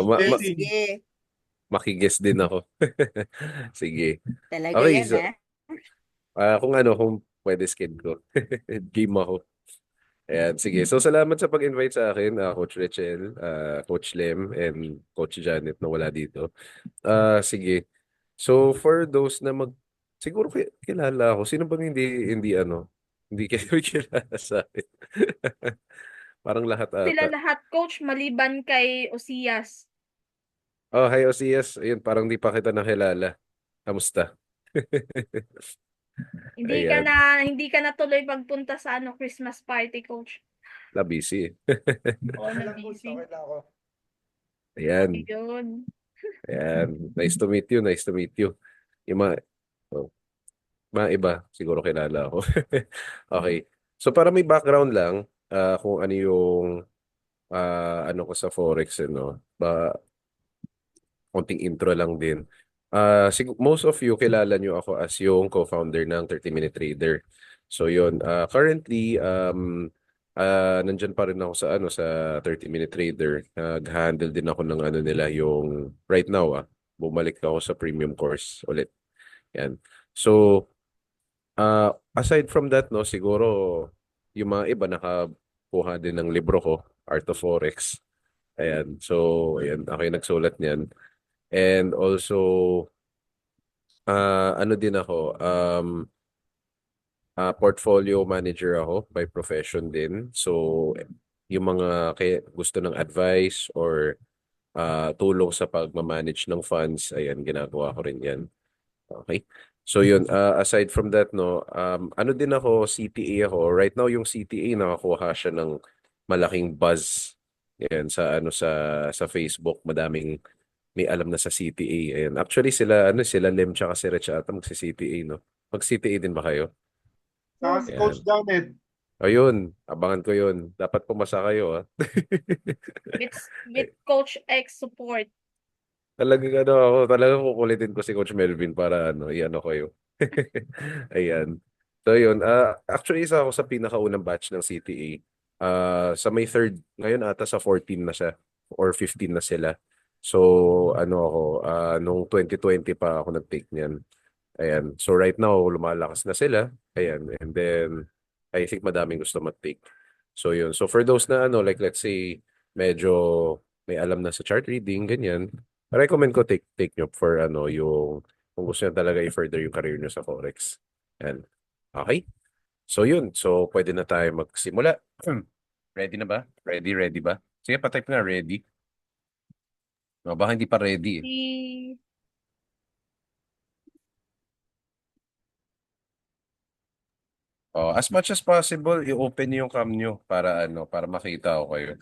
Sige, ma sige. makiguess din ako. Sige. Talaga Okay, yan, so ha? kung pwede skid ko. Game ako. Ayan, sige. So, salamat sa pag-invite sa akin, Coach Rachel, Coach Lem, and Coach Janet na wala dito. Sige. So, for those na siguro kilala ako. Sino bang hindi kayo kilala sa akin? Parang lahat Sila ata. lahat, coach, maliban kay Osias. Oh, hi, Osias. Ayun, parang di pa kita nakilala. Kamusta? Ayan, Hindi ka na tuloy pagpunta sa Christmas party, coach. na busy. Oo, na busy. Ayan, Ayun. ayan. Nice to meet you, nice to meet you. Yung oh, mga iba, siguro kilala ako. Okay. So, para may background lang, kung ano yung ano ko sa Forex, konting intro lang din. Most of you kilala nyo ako as yung co-founder ng 30 Minute Trader. So yun, currently nandyan pa rin ako sa sa 30 Minute Trader. Nag-handle din ako ng ano nila yung right now bumalik ako sa premium course ulit. Yan. So aside from that no, siguro yung mga iba nakakuha din ng libro ko, Art of Forex. Ayan. So, ayan, ako yung nagsulat niyan. And also, ano din ako, portfolio manager ako by profession din. So, yung mga gusto ng advice or tulong sa pagmamanage ng funds, ayan, ginagawa ko rin yan. Okay? So yun, aside from that, no, ano din ako, CPA ako. Right now, yung CTA, nakakuha siya ng malaking buzz. Yan, sa Facebook, madaming may alam na sa CTA. Ayan. Actually, sila Lem tsaka si Rich ata magsi-CTA, no? Mag-CTA din ba kayo? Hmm. Si Coach Ayan. Janet. Ayun, abangan ko yun. Dapat pumasa kayo, ah. With Coach X support. Talagang kukulitin ko si Coach Melvin para iano kayo. Ayan. So yun, actually isa ako sa pinakaunang batch ng CTA. Sa may third, ngayon ata sa 14 na siya or 15 na sila. So ano ako, nung 2020 pa ako nag-take niyan. Ayan. So right now, lumalakas na sila. Ayan. And then, I think madaming gusto mag-take. So yun. So for those na like let's say, medyo may alam na sa chart reading, ganyan, recommend ko take nyo for yung kung gusto nyo talaga i-further yung career nyo sa Forex. Yan. Okay? So yun. So pwede na tayo magsimula. Ready na ba? Ready ba? Sige, patype nga ready. No, baka hindi pa ready eh. Si Oh, as much as possible, i-open niyo yung cam nyo para makita ko kayo.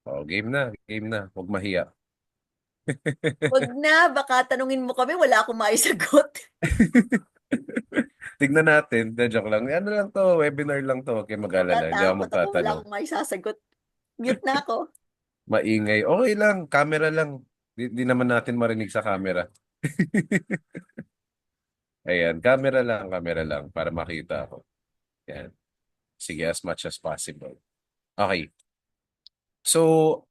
Oh, game na. Huwag mahiya. Wag na, baka tanungin mo kami, wala akong maisagot. Tignan natin. Joke lang. Ano lang to, webinar lang to. Huwag kayong mag-alala. Hindi ako Natatakot ako, wala magtatanong. akong maisasagot. Mute na ako. Maingay. Okay lang. Camera lang. Di naman natin marinig sa camera. Ayan. Camera lang para makita ako. Ayan. Sige, as much as possible. Okay. So,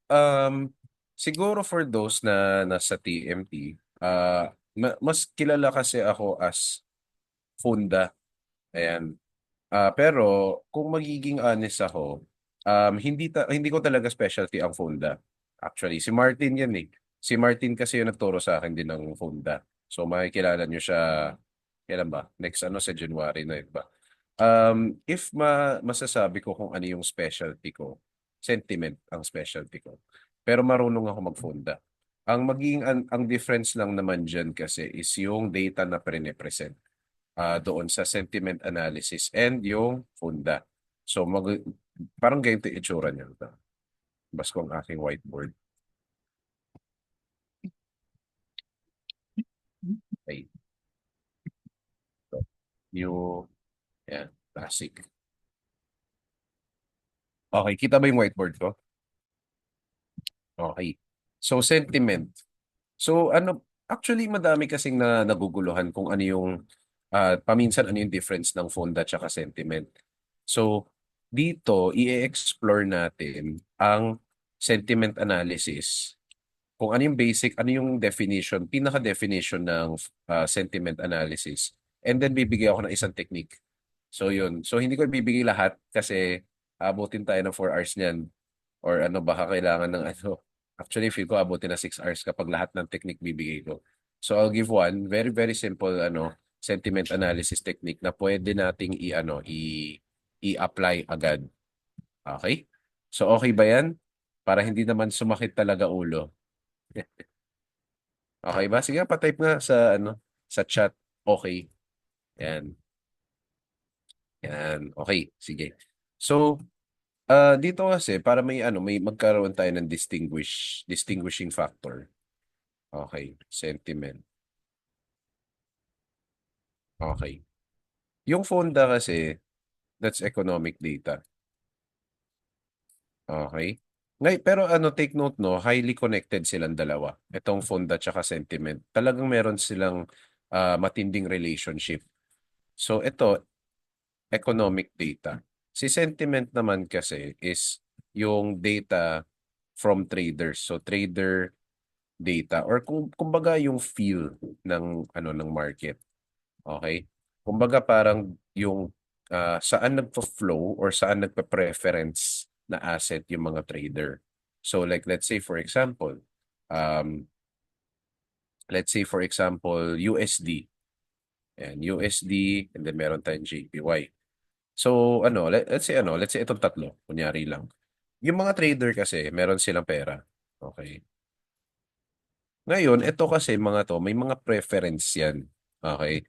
siguro for those na nasa TMT, mas kilala kasi ako as Funda. Ayan. Pero kung magiging honest ako, hindi ko talaga specialty ang Funda. Actually, si Martin yan eh. Si Martin kasi yung nagturo sa akin din ng Funda. So makikilala nyo siya, kailan ba? Next sa January na yun ba? If masasabi ko kung ano yung specialty ko, sentiment ang specialty ko. Pero marunong ako mag-Funda. Ang difference lang naman dyan kasi is yung data na pre-present doon sa sentiment analysis and yung funda. So parang ganito yung itsura niya. Bas ko ang aking whiteboard. Okay. So, yung classic. Okay, kita ba yung whiteboard ko? Okay. So sentiment. So actually madami kasing naguguluhan kung ano yung paminsan ano yung difference ng funda at sentiment. So dito i-explore natin ang sentiment analysis, kung ano yung basic, ano yung definition, pinaka-definition ng sentiment analysis. And then bibigay ako ng isang technique. So yun. So hindi ko ibibigay lahat kasi abutin tayo ng 4 hours niyan. Or ano, baka kailangan ng ano. Actually, feel ko abutin na 6 hours kapag lahat ng technique bibigay ko. So I'll give one very very simple sentiment analysis technique na pwede nating i-apply agad. Okay? So okay ba 'yan? Para hindi naman sumakit talaga ulo. Okay ba? Sige, pa-type nga sa chat. Okay. Yan. Yan. Okay, sige. So, dito kasi para may magkaroon tayo ng distinguishing factor. Okay, sentiment. Okay. Yung FONDA kasi, that's economic data. Okay? Pero take note no, highly connected silang dalawa. Itong FONDA tsaka sentiment. Talagang meron silang matinding relationship. So ito, economic data. Si sentiment naman kasi is yung data from traders. So trader data or kumbaga yung feel ng market. Okay? Kumbaga parang yung saan nagpo-flow or saan nagpa-preference na asset yung mga trader. So like um, let's say for example USD. And USD and then meron tayong JPY. So let's say itong tatlo, kunyari lang. Yung mga trader kasi meron silang pera. Okay. Ngayon, ito kasi mga to, may mga preference yan. Okay?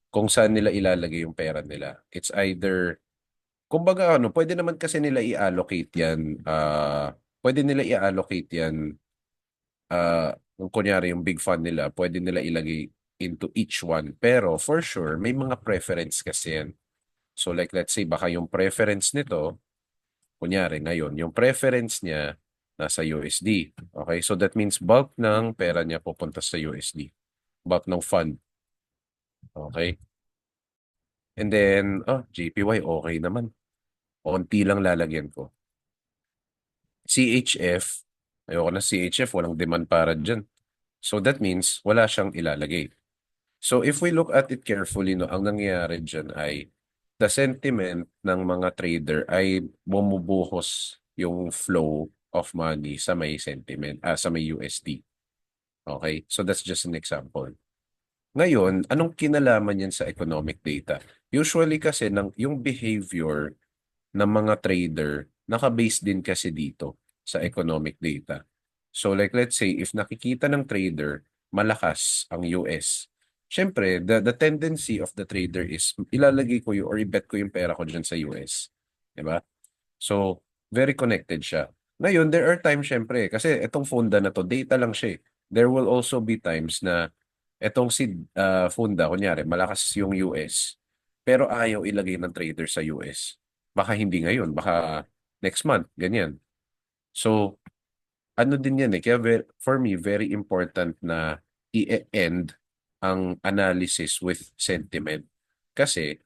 Kung saan nila ilalagay yung pera nila. It's either, kumbaga pwede naman kasi nila i-allocate yan, pwede nila i-allocate yan, kung kunyari yung big fund nila, pwede nila ilagay into each one. Pero for sure, may mga preference kasi yan. So like let's say, baka yung preference nito, kunyari ngayon, yung preference niya nasa USD. Okay? So that means bulk ng pera niya pupunta sa USD. Bulk ng fund. Okay? And then, JPY, okay naman. Onti lang lalagyan ko. CHF, ayoko na CHF, walang demand para dyan. So that means, wala siyang ilalagay. So if we look at it carefully, no, ang nangyayari dyan ay the sentiment ng mga trader ay bumubuhos yung flow of money sa may sa may USD. Okay? So that's just an example. Ngayon, anong kinalaman yan sa economic data? Usually kasi yung behavior ng mga trader, naka-base din kasi dito sa economic data. So like let's say, if nakikita ng trader, malakas ang US, syempre, the tendency of the trader is ilalagay ko yung or i-bet ko yung pera ko dyan sa US. Diba? So, very connected siya. Ngayon, there are times syempre, kasi itong Funda na to, data lang siya. There will also be times na itong si Funda, kunyari, malakas yung US, pero ayaw ilagay ng trader sa US. Baka hindi ngayon, baka next month, ganyan. So, ano din yan eh. Kaya for me, very important na i-end ang analysis with sentiment. Kasi,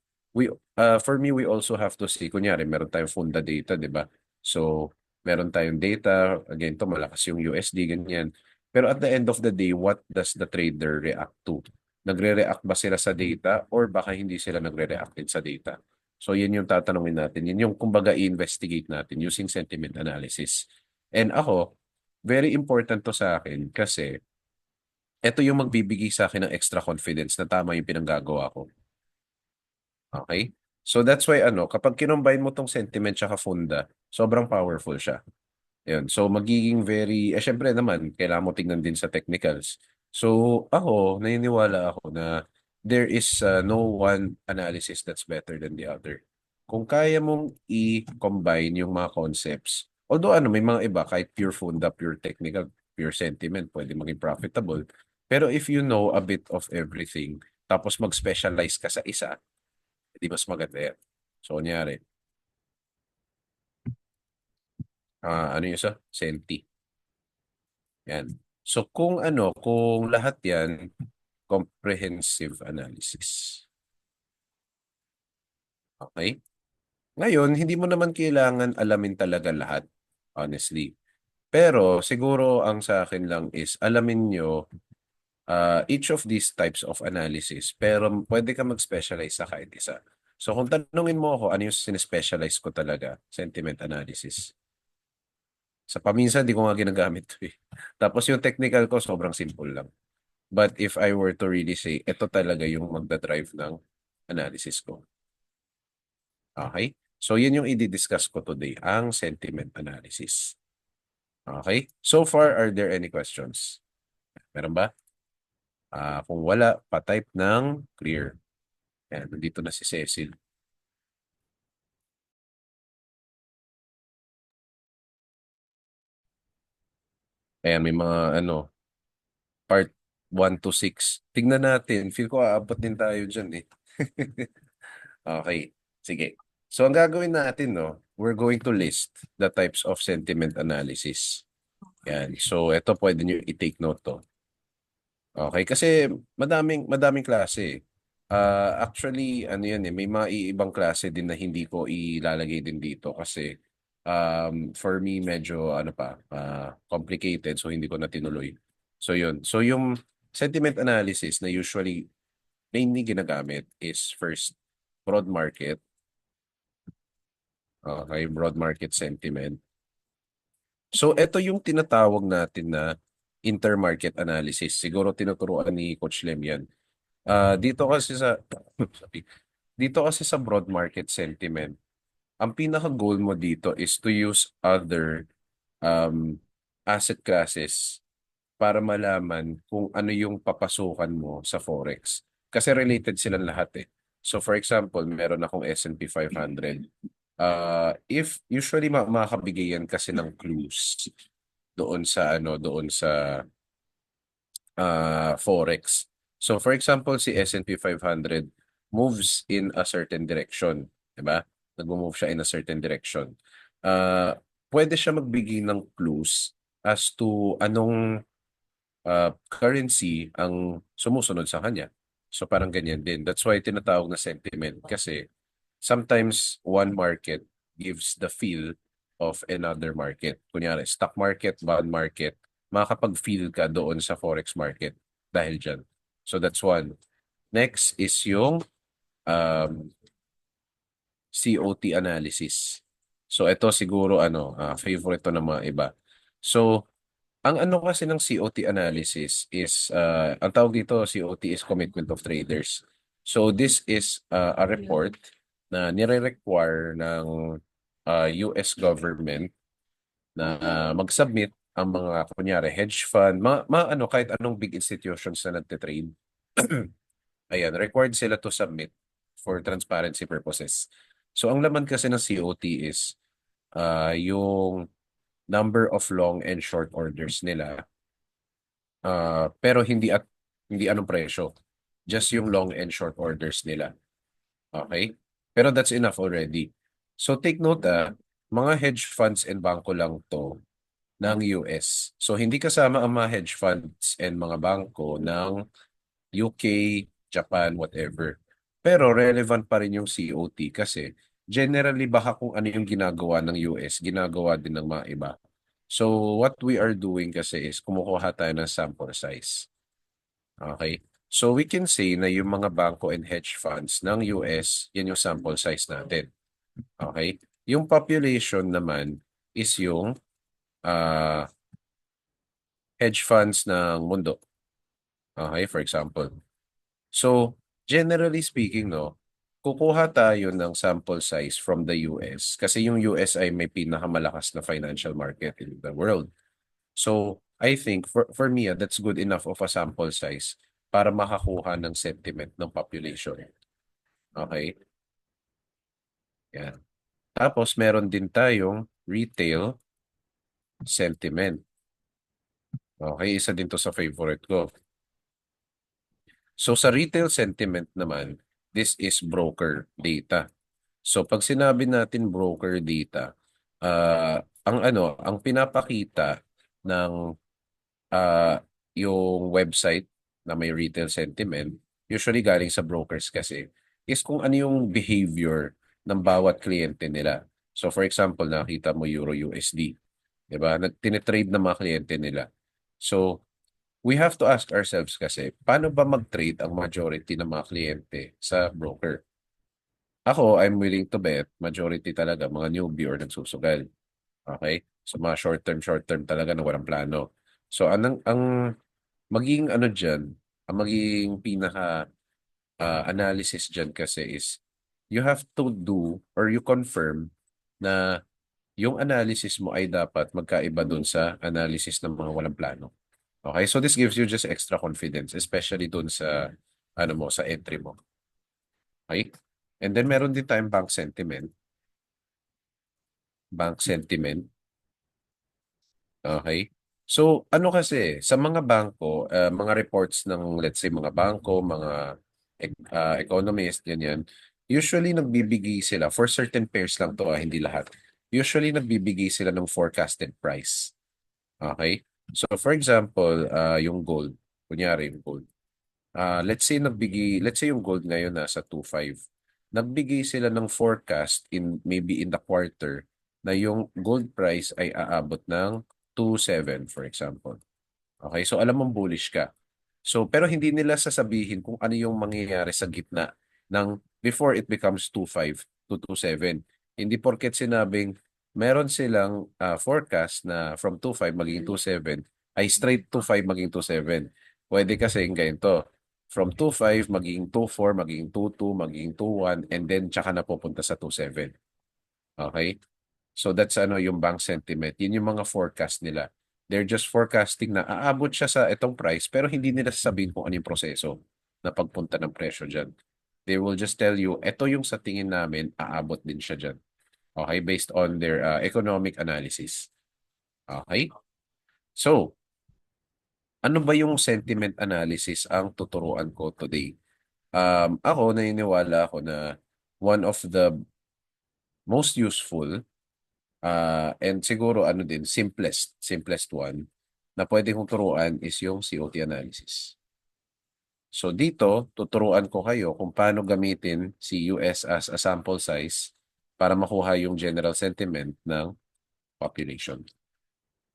for me, we also have to see, kunyari, meron tayong funda data, di ba? So, meron tayong data, again, to malakas yung USD, ganyan. Pero at the end of the day, what does the trader react to? Nagre-react ba sila sa data or baka hindi sila nagre-react din sa data? So, yun yung tatanungin natin. Yun yung, kumbaga, i-investigate natin using sentiment analysis. And ako, very important to sa akin kasi ito yung magbibigay sa akin ng extra confidence na tama yung pinanggagawa ko. Okay? So that's why kapag kinombine mo tong sentiment tsaka funda, sobrang powerful siya. Yun. So magiging syempre naman, kailangan mo tingnan din sa technicals. So ako, naniniwala ako na there is no one analysis that's better than the other. Kung kaya mong i-combine yung mga concepts, although may mga iba, kahit pure funda, pure technical, pure sentiment, pwede maging profitable. Pero if you know a bit of everything, tapos mag-specialize ka sa isa, hindi mas maganda yan. So, kunyari, ano yung isa? Senti. Yan. So, kung lahat yan, comprehensive analysis. Okay? Ngayon, hindi mo naman kailangan alamin talaga lahat, honestly. Pero siguro ang sa akin lang is alamin nyo each of these types of analysis, pero pwede ka mag-specialize sa kahit isa. So kung tanungin mo ako, ano yung sinespecialize ko talaga? Sentiment analysis. Sa paminsan, di ko nga ginagamit to eh. Tapos yung technical ko, sobrang simple lang. But if I were to really say, ito talaga yung magdadrive ng analysis ko. Okay? So yun yung i-discuss ko today, ang sentiment analysis. Okay? So far, are there any questions? Meron ba? Kung wala, pa-type ng clear. Ayan, nandito na si Cecil. Ayan, may mga part 1 to 6. Tignan natin. Feel ko aabot din tayo dyan eh. Okay, sige. So ang gagawin natin, we're going to list the types of sentiment analysis. Yan. So ito pwede nyo i-take note to. Okay, kasi madaming klase. Actually, ano yan may mga iibang klase din na hindi ko ilalagay din dito kasi for me medyo complicated so hindi ko na tinuloy. So yun. So yung sentiment analysis na usually mainly ginagamit is first broad market. Okay, broad market sentiment. So ito yung tinatawag natin na intermarket analysis. Siguro tinuturuan ni Coach Lem yan. Dito kasi sa sorry. Dito kasi sa broad market sentiment, ang pinaka-goal mo dito is to use other um, asset classes para malaman kung ano yung papasukan mo sa Forex. Kasi related silang lahat eh. So for example, meron akong S&P 500. If usually makakabigay yan kasi ng clues doon sa Forex. So for example, si S&P 500 moves in a certain direction, 'di ba? Nagmo-move siya in a certain direction. Pwede siya magbigay ng clues as to anong currency ang sumusunod sa kanya. So parang ganyan din. That's why tinatawag na sentiment kasi sometimes one market gives the feel of another market. Kunyari, stock market, bond market, makakapag-feel ka doon sa forex market dahil dyan. So that's one. Next is yung COT analysis. So ito siguro favorite to ng mga iba. So ang kasi ng COT analysis is, ang tawag dito, COT is Commitment of Traders. So this is a report na nire-require ng US government na mag-submit ang mga, kunyari, hedge fund, kahit anong big institutions na nagtitrade. Ayan, required sila to submit for transparency purposes. So ang laman kasi ng COT is yung number of long and short orders nila. Pero hindi anong presyo. Just yung long and short orders nila. Okay? Pero that's enough already. So take note mga hedge funds and bangko lang to ng US. So hindi kasama ang mga hedge funds and mga bangko ng UK, Japan, whatever. Pero relevant pa rin yung COT kasi generally baka kung ano yung ginagawa ng US, ginagawa din ng mga iba. So what we are doing kasi is kumukuha tayo ng sample size. Okay? So we can say na yung mga bangko and hedge funds ng US, yan yung sample size natin. Okay? Yung population naman is yung hedge funds ng mundo. Okay, for example. So, generally speaking, kukuha tayo ng sample size from the US kasi yung US ay may pinakamalakas na financial market in the world. So, I think for me, that's good enough of a sample size para makakuha ng sentiment ng population. Okay? Yan. Tapos, meron din tayong retail sentiment. Okay, isa din to sa favorite ko. So, sa retail sentiment naman, this is broker data. So, pag sinabi natin broker data, ang pinapakita ng yung website na may retail sentiment, usually galing sa brokers kasi, is kung ano yung behavior ng bawat kliyente nila. So for example, nakita mo Euro USD. 'Di ba? Tinitrade ng mga kliyente nila. So, we have to ask ourselves kasi, paano ba mag-trade ang majority ng mga kliyente sa broker? Ako, I'm willing to bet, majority talaga, mga newbie or nagsusugal. Okay? So, mga short term talaga na walang plano. So, ang magiging ano dyan, ang magiging pinaka analysis dyan kasi is, you have to do or you confirm na yung analysis mo ay dapat magkaiba dun sa analysis ng mga walang plano. Okay? So, this gives you just extra confidence, especially dun sa, ano mo, sa entry mo. Okay? And then, meron din tayong bank sentiment. Bank sentiment. Okay? So, ano kasi, sa mga bangko, mga reports ng, let's say, mga bangko, mga economist, ganyan, usually nagbibigay sila, for certain pairs lang to, hindi lahat. Usually nagbibigay sila ng forecasted price. Okay? So, for example, yung gold, kunyari yung gold. Let's say yung gold ngayon nasa 2.5. Nagbigay sila ng forecast maybe in the quarter na yung gold price ay aabot ng 2.7 for example. Okay, so alam mong bullish ka. So pero hindi nila sasabihin kung ano yung mangyayari sa gitna ng before it becomes 2.5 to 2.7. Hindi porket sinabing meron silang forecast na from 2.5 magiging 2.7 ay straight 2.5 magiging 2.7. Pwede kasi yung ganito. From 2.5 magiging 2.4, magiging 2.2, magiging 2.1 and then tsaka na pupunta sa 2.7. Okay? So that's ano yung bank sentiment. Yun yung mga forecast nila. They're just forecasting na aabot siya sa itong price pero hindi nila sasabihin kung ano yung proseso na pagpunta ng presyo dyan. They will just tell you, ito yung sa tingin namin, aabot din siya dyan. Okay? Based on their economic analysis. Okay? So, ano ba yung sentiment analysis ang tuturuan ko today? Ako, naniniwala ako na one of the most useful and siguro ano din, simplest one na pwede kong turuan is yung COT analysis. So dito, tuturuan ko kayo kung paano gamitin si US as a sample size para makuha yung general sentiment ng population.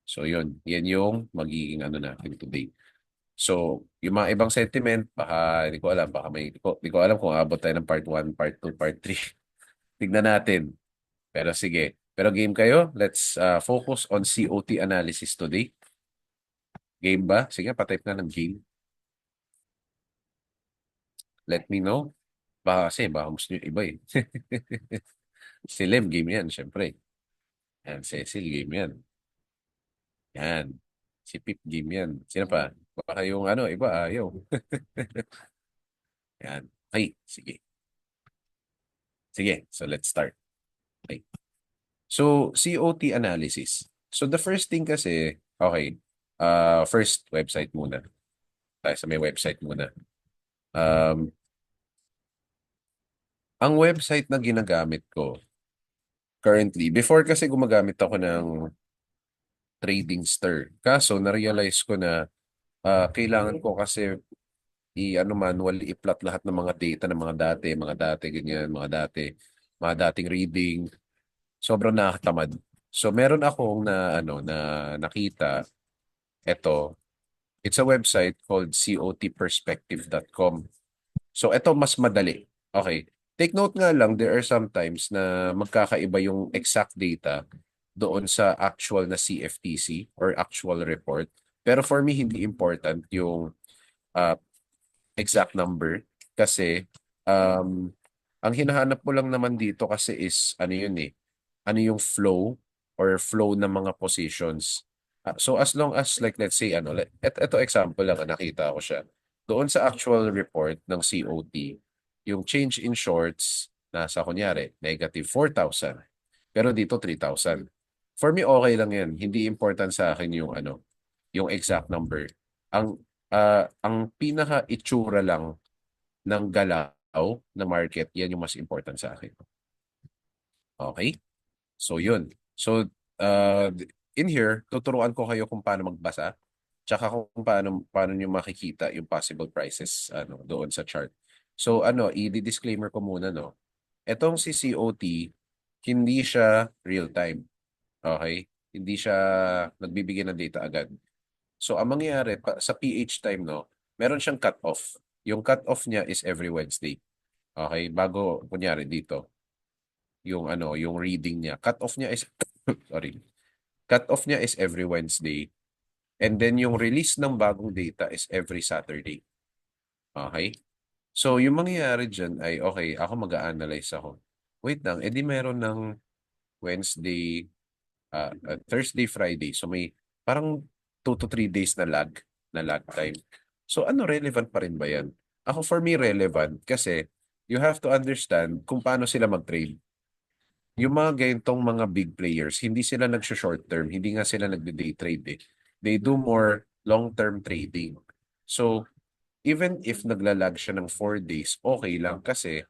So yun, yan yung magiging ano natin today. So, yung mga ibang sentiment, baka hindi ko alam, baka hindi ko alam kung abot tayo ng part 1, part 2, part 3. Tignan natin. Pero sige. Pero game kayo. Let's focus on COT analysis today. Game ba? Sige, patype na ng game. Let me know. Baka gusto nyo iba eh. Si Lem, game yan, syempre. Yan, Cecil, game yan. Yan. Si Pip, game yan. Sino pa? Baka yung ano, iba, ayaw. Yan. Okay, sige. Sige, so let's start. Okay. So, COT analysis. So, the first thing kasi, okay, first website muna. Tayo sa may website muna. Ang website na ginagamit ko currently, before kasi gumagamit ako ng Trading Stir. Kaso, na-realize ko na kailangan ko kasi manual i-plot lahat ng mga data ng mga dati, ganyan, mga dating reading. Sobrang nakakatamad. So, meron akong na nakita, ito, it's a website called cotperspective.com. So, ito mas madali. Okay. Take note nga lang, there are sometimes na magkakaiba yung exact data doon sa actual na CFTC or actual report. Pero for me, hindi important yung uh, exact number kasi um, ang hinahanap mo lang naman dito kasi is ano yun eh, ano yung flow ng mga positions. So as long as like let's say ito example lang nakita ko siya. Doon sa actual report ng COT, yung change in shorts nasa kunyari negative 4,000 pero dito 3,000. For me okay lang yan. Hindi important sa akin yung yung exact number. Ang pinaka itsura lang ng galaw na market, yan yung mas important sa akin. Okay? So yun. So in here, tuturuan ko kayo kung paano magbasa, tsaka kung paano nyo makikita yung possible prices doon sa chart. So i-disclaimer ko muna Etong si COT, hindi siya real time. Okay? Hindi siya nagbibigay ng data agad. So, ang mangyayari sa PH time, no, meron siyang cut-off. Yung cut-off niya is every Wednesday. Okay? Bago, kunyari dito, yung yung reading niya. Cut-off niya is, sorry. Cut-off niya is every Wednesday. And then yung release ng bagong data is every Saturday. Okay? So, yung mangyayari dyan ay, okay, ako mag-a-analyze ako. Wait lang, edi meron ng Wednesday, Thursday, Friday. So, may parang 2 to 3 days na lag time. So, relevant pa rin ba yan? Ako, for me, relevant kasi you have to understand kung paano sila mag-trade. Yung mga ganitong mga big players, hindi sila nag-short term, hindi nga sila nag-day trade eh. They do more long-term trading. So, even if naglalag siya ng 4 days, okay lang kasi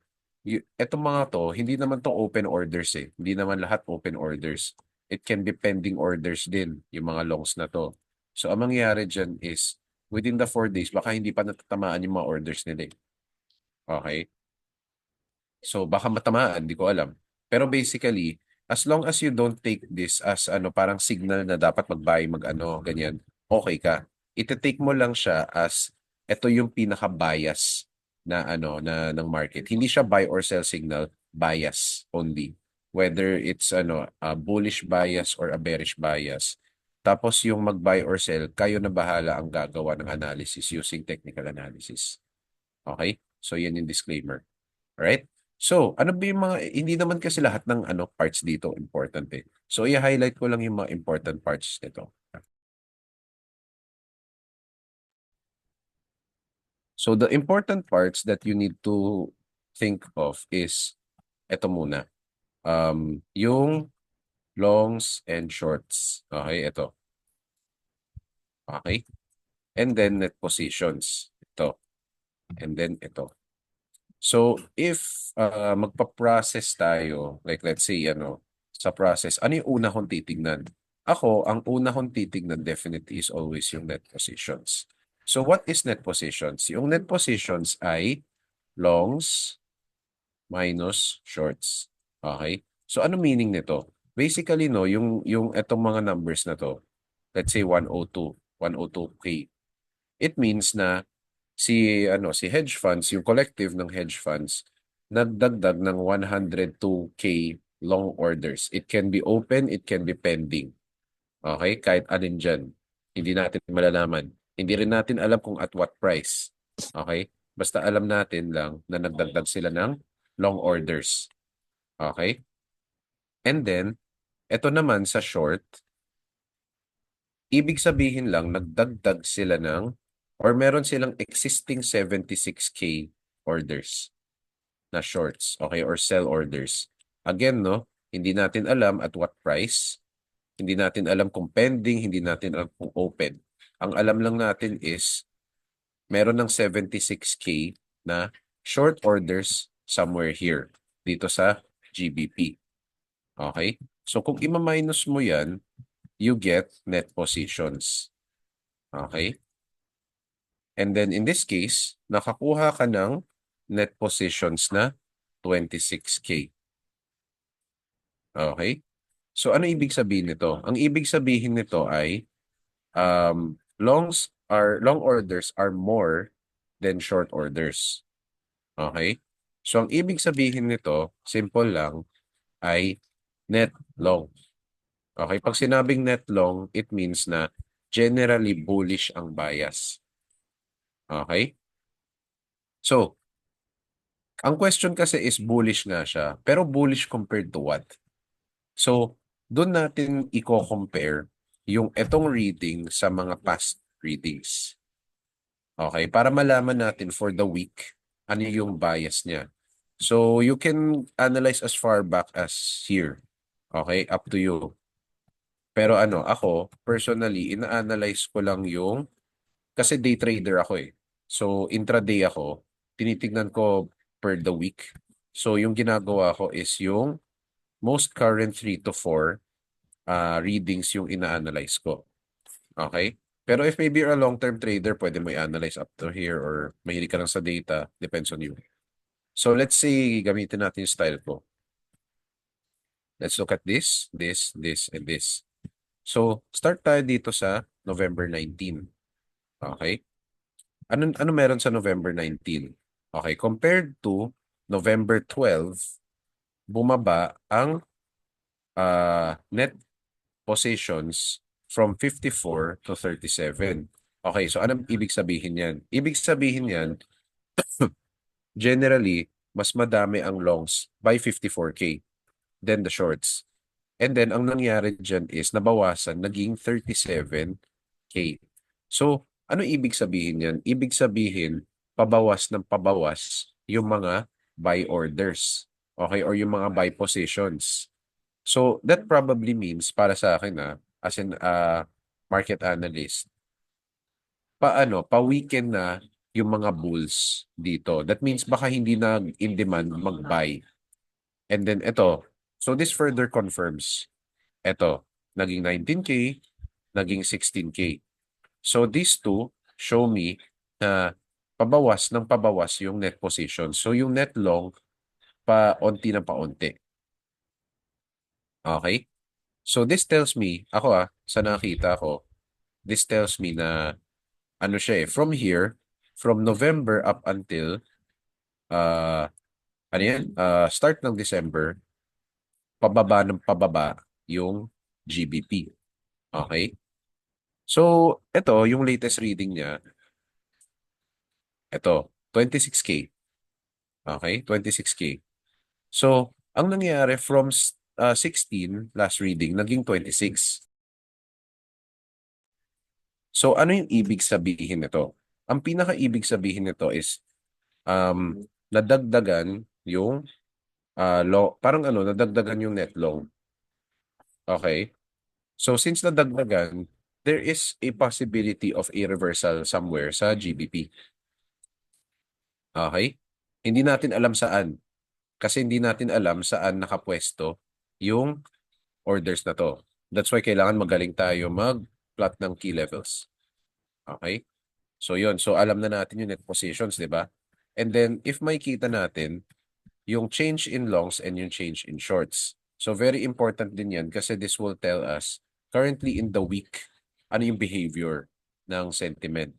etong mga to, hindi naman to open orders eh. Hindi naman lahat open orders. It can be pending orders din, yung mga longs na to. So, ang mangyayari dyan is, within the 4 days, baka hindi pa natatamaan yung mga orders nila eh. Okay? So, baka matamaan, di ko alam. Pero basically, as long as you don't take this as parang signal na dapat mag-buy, ganyan, okay ka. Ite-take mo lang siya as ito yung pinaka-bias na ng market. Hindi siya buy or sell signal, bias only. Whether it's a bullish bias or a bearish bias. Tapos yung mag-buy or sell, kayo na bahala ang gagawa ng analysis using technical analysis. Okay? So yan yung disclaimer. Alright? So, ano ba yung mga, hindi naman kasi lahat ng parts dito important eh. So, i-highlight ko lang yung mga important parts nito. So, the important parts that you need to think of is, ito muna. Yung longs and shorts. Okay, ito. Okay? And then net positions. Ito. And then ito. So, if magpa-process tayo, like let's say, sa process, ano yung una kong titignan? Ako, ang una kong titignan definitely is always yung net positions. So, what is net positions? Yung net positions ay longs minus shorts. Okay? So, ano meaning nito? Basically, no, yung etong mga numbers na to, let's say 102K. It means na si hedge funds, yung collective ng hedge funds, nagdagdag ng 102K long orders. It can be open, it can be pending. Okay? Kahit alin dyan. Hindi natin malalaman. Hindi rin natin alam kung at what price. Okay? Basta alam natin lang na nagdagdag sila ng long orders. Okay? And then, ito naman sa short, ibig sabihin lang nagdagdag sila ng or meron silang existing 76K orders na shorts, okay, or sell orders. Again, no, hindi natin alam at what price, hindi natin alam kung pending, hindi natin alam kung open. Ang alam lang natin is meron ng 76K na short orders somewhere here, dito sa GBP. Okay? So kung ima-minus mo yan, you get net positions. Okay? And then in this case, nakakuha ka ng net positions na 26K. Okay? So ano ibig sabihin nito? Ang ibig sabihin nito ay long orders are more than short orders. Okay? So ang ibig sabihin nito, simple lang, ay net long. Okay? Pag sinabing net long, it means na generally bullish ang bias. Okay? So, ang question kasi is bullish nga siya, pero bullish compared to what? So, doon natin i-compare yung etong reading sa mga past readings. Okay? Para malaman natin for the week, ano yung bias niya. So, you can analyze as far back as here. Okay? Up to you. Pero ako, personally, ina-analyze ko lang yung, kasi day trader ako eh. So, intraday ako, tinitignan ko per the week. So, yung ginagawa ko is yung most current 3 to 4 readings yung ina-analyze ko. Okay? Pero if maybe you're a long-term trader, pwede mo i-analyze up to here or mahilig ka lang sa data. Depends on you. So, let's say, gamitin natin yung style ko. Let's look at this, and this. So, start tayo dito sa November 19. Okay? Ano meron sa November 19? Okay, compared to November 12, bumaba ang net positions from 54 to 37. Okay, so anong ibig sabihin yan? Ibig sabihin yan, generally, mas madami ang longs by 54K than the shorts. And then, ang nangyari dyan is nabawasan, naging 37K. So, ano ibig sabihin yan? Ibig sabihin, pabawas ng pabawas yung mga buy orders. Okay? Or yung mga buy positions. So, that probably means, para sa akin as an market analyst, pa-weekend na yung mga bulls dito. That means baka hindi na in demand mag-buy. And then ito, so this further confirms, ito, naging 19K, naging 16K. So these two show me na pabawas ng pabawas yung net position. So yung net long, paunti na paunti. Okay? So this tells me, ako sa nakita ko, this tells me na ano siya from here, from November up until ano yan? Start ng December, pababa ng pababa yung GBP. Okay? So, ito, yung latest reading niya, ito, 26K. Okay? 26K. So, ang nangyari from 16, last reading, naging 26. So, ano yung ibig sabihin nito? Ang pinaka-ibig sabihin nito is nadagdagan yung parang nadagdagan yung net long. Okay? So, since nadagdagan, there is a possibility of a reversal somewhere sa GBP. Okay? Hindi natin alam saan. Kasi hindi natin alam saan nakapwesto yung orders na to. That's why kailangan magaling tayo mag-plot ng key levels. Okay? So, yun. So, alam na natin yung net positions, di ba? And then, if makikita natin yung change in longs and yung change in shorts. So, very important din yan kasi this will tell us currently in the week, ano yung behavior ng sentiment.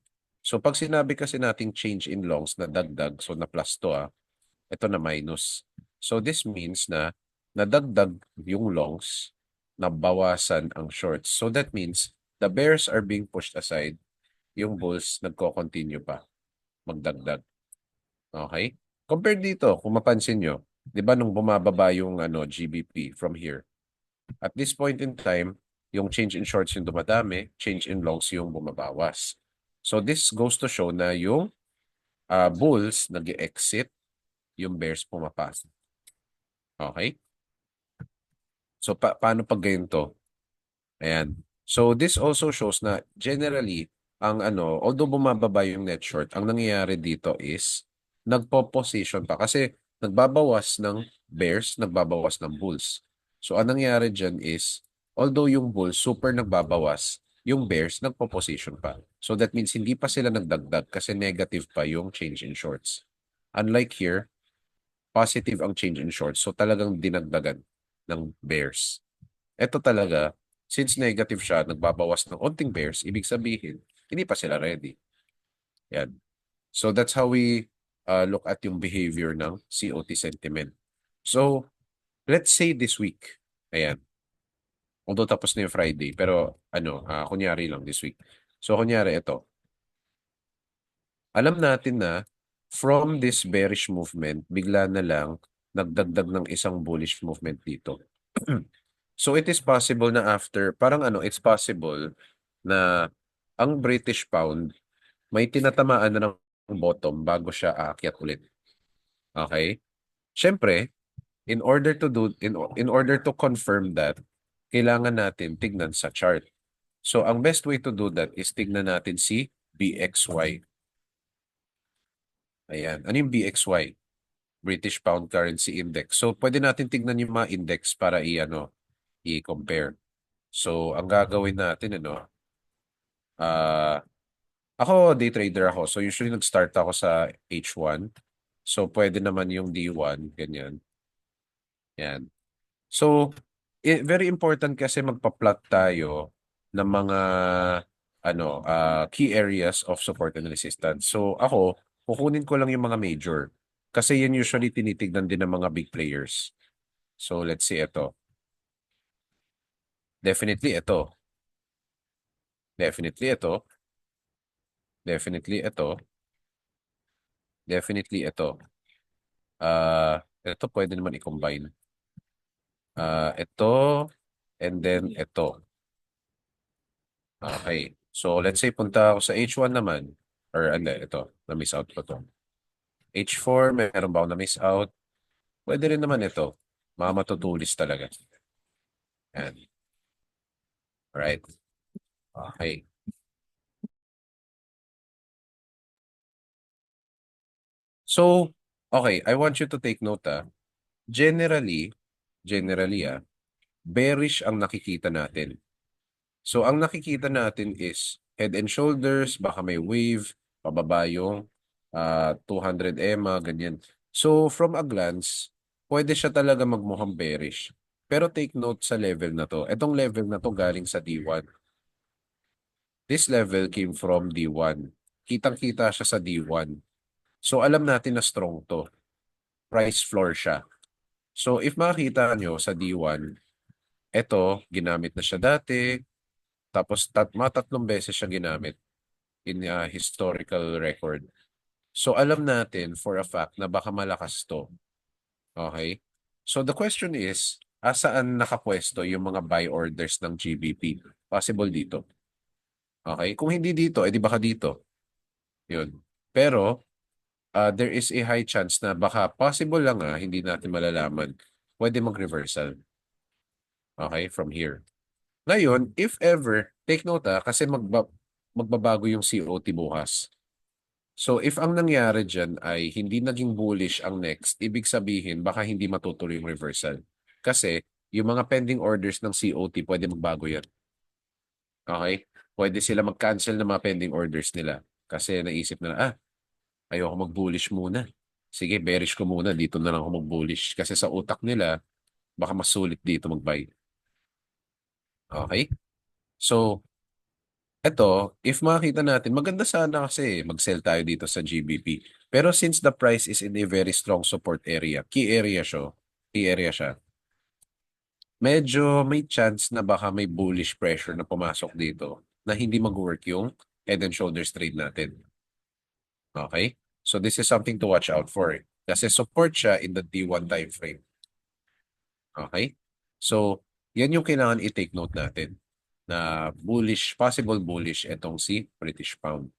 So, pag sinabi kasi nating change in longs na dagdag, so na plus to ito na minus. So, this means na nadagdag yung longs, nabawasan ang shorts. So, that means the bears are being pushed aside, yung bulls nagko-continue pa magdagdag. Okay? Compared dito, kung mapansin nyo, di ba nung bumababa yung GBP from here, at this point in time, yung change in shorts yung dumadami, change in longs yung bumabawas. So this goes to show na yung bulls nag-exit, yung bears pumapasok. Okay? So paano pag ganito? Ayan. So this also shows na generally, ang although bumababa yung net short, ang nangyayari dito is nagpo-position pa kasi nagbabawas ng bears, nagbabawas ng bulls. So ang nangyayari dyan is, although yung bulls super nagbabawas, yung bears nagpo-position pa. So that means hindi pa sila nagdagdag kasi negative pa yung change in shorts. Unlike here, positive ang change in shorts. So talagang dinagdagan ng bears. Ito talaga, since negative siya, nagbabawas ng onting bears, ibig sabihin, hindi pa sila ready. Yan. So that's how we look at yung behavior ng COT sentiment. So, let's say this week, ayan, although tapos na yung Friday, pero kunyari lang this week. So, kunyari ito, alam natin na from this bearish movement, bigla na lang nagdagdag ng isang bullish movement dito. So, it is possible na after, parang it's possible na ang British pound may tinatamaan na ng bottom bago siya aakyat ulit. Okay? Siyempre, in order to confirm that, kailangan natin tignan sa chart. So, ang best way to do that is tignan natin si BXY. Ayan. Ano yung BXY? British Pound Currency Index. So, pwede natin tignan yung mga index para i-compare. So, ang gagawin natin, ako, day trader ako. So, usually nag-start ako sa H1. So, pwede naman yung D1, ganyan. Yan. So, very important kasi magpa-plot tayo ng mga key areas of support and resistance. So ako, kukunin ko lang yung mga major. Kasi yan usually tinitignan din ng mga big players. So let's see ito. Definitely ito. Definitely ito. Definitely ito. Definitely ito. Ito pwede naman i-combine. Ito and then ito. Okay. So let's say punta ako sa H1 naman. Or hindi, ito. Na-miss out ko to. H4, meron ba ako na-miss out? Pwede rin naman ito. Mga matutulis talaga. Yan. Alright. Okay. So, okay, I want you to take note Generally, bearish ang nakikita natin. So, ang nakikita natin is head and shoulders, baka may wave, pababa yung 200 EMA, ganyan. So, from a glance, pwede siya talaga magmukhang bearish. Pero take note sa level na to. Itong level na to galing sa D1. This level came from D1. Kitang-kita siya sa D1. So, alam natin na strong to. Price floor siya. So, if makita nyo sa D1, eto, ginamit na siya dati, tapos tatlong beses siya ginamit in historical record. So, alam natin for a fact na baka malakas to. Okay? So, the question is, asaan nakapwesto yung mga buy orders ng GBP? Possible dito. Okay? Kung hindi dito, edi baka dito. Yun. Pero, there is a high chance na baka possible lang hindi natin malalaman. Pwede mag-reversal. Okay? From here. Ngayon, if ever, take note kasi magbabago yung COT bukas. So, if ang nangyari dyan ay hindi naging bullish ang next, ibig sabihin, baka hindi matutuloy yung reversal. Kasi, yung mga pending orders ng COT, pwede magbago yan. Okay? Pwede sila mag-cancel ng mga pending orders nila. Kasi naisip na, ayoko mag-bullish muna. Sige, bearish ko muna. Dito na lang ako mag-bullish. Kasi sa utak nila, baka mas sulit dito mag-buy. Okay? So, eto, if makita natin, maganda sana kasi mag-sell tayo dito sa GBP. Pero since the price is in a very strong support area, key area siya, medyo may chance na baka may bullish pressure na pumasok dito na hindi mag-work yung head and shoulders trade natin. Okay? So this is something to watch out for. Kasi support siya in the D1 time frame. Okay? So, yan yung kailangan i-take note natin na bullish, possible bullish itong si British Pound.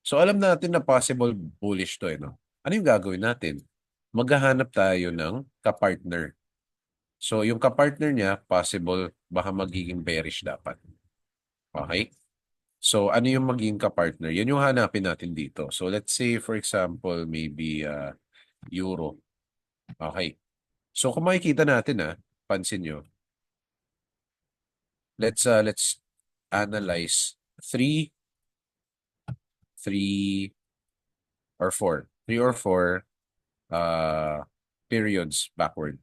So alam natin na possible bullish to no? Ano yung gagawin natin? Maghahanap tayo ng kapartner. So yung kapartner niya, possible baka magiging bearish dapat. Okay? So ano yung magiging kapartner? Yan yung hanapin natin dito. So let's say for example, maybe Euro. Okay. So kung makikita natin pansin nyo, let's analyze 3 or 4 periods backward.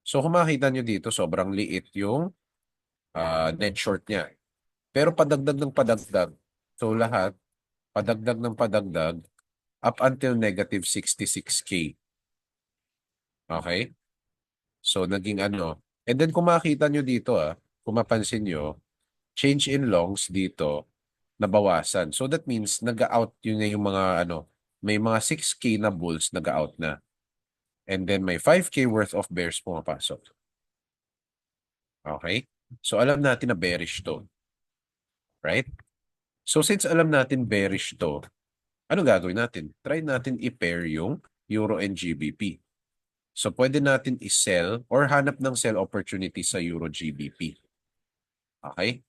So kung makita nyo dito, sobrang liit yung net short niya. Pero padagdag ng padagdag. So lahat, padagdag ng padagdag up until negative 66K. Okay? So naging ano. And then kung makita nyo dito kung mapansin nyo, change in longs dito, nabawasan. So that means nag-out yun yung mga may mga 6K na bulls nag-out na. And then may 5K worth of bears pumapasok. Okay? So alam natin na bearish to. Right? So since alam natin bearish to, ano gagawin natin? Try natin i-pair yung Euro and GBP. So pwede natin i-sell or hanap ng sell opportunity sa Euro GBP. Okay?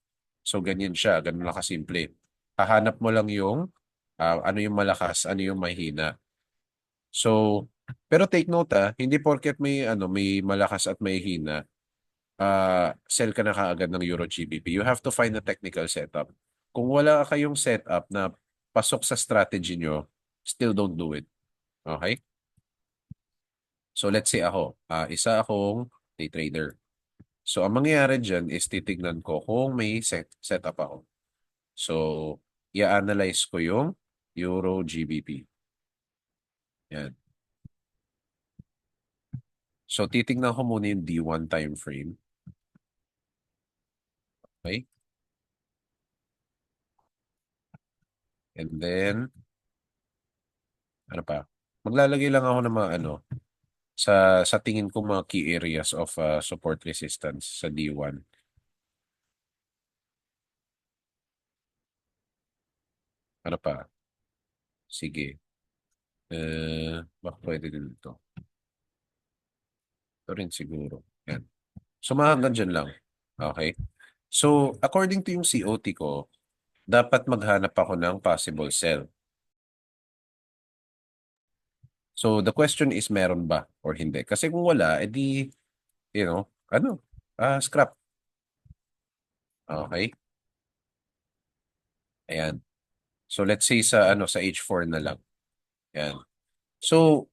So ganyan siya, ganun lang kasimple. Hahanap mo lang yung ano yung malakas, ano yung mahina. So, pero take note hindi porket may malakas at may hina, sell ka na kaagad ng Euro GBP. You have to find a technical setup. Kung wala kayong setup na pasok sa strategy nyo, still don't do it. Okay? So let's say ako, isa akong day trader. So, ang mangyayari dyan is titignan ko kung may setup ako. So, i-analyze ko yung Euro GBP. Yan. So, titignan ko muna yung D1 time frame. Okay? And then, ano pa? Maglalagay lang ako ng mga sa tingin ko mga key areas of support resistance sa D1. Ano pa? Sige. Baka pwede din ito. Ito rin siguro. Yan. So, mga hanggang dyan lang. Okay? So, according to yung COT ko, dapat maghanap ako ng possible sell. So, the question is, meron ba or hindi? Kasi kung wala, edi, scrap. Okay? Ayan. So, let's say sa H4 na lang. Ayan. So,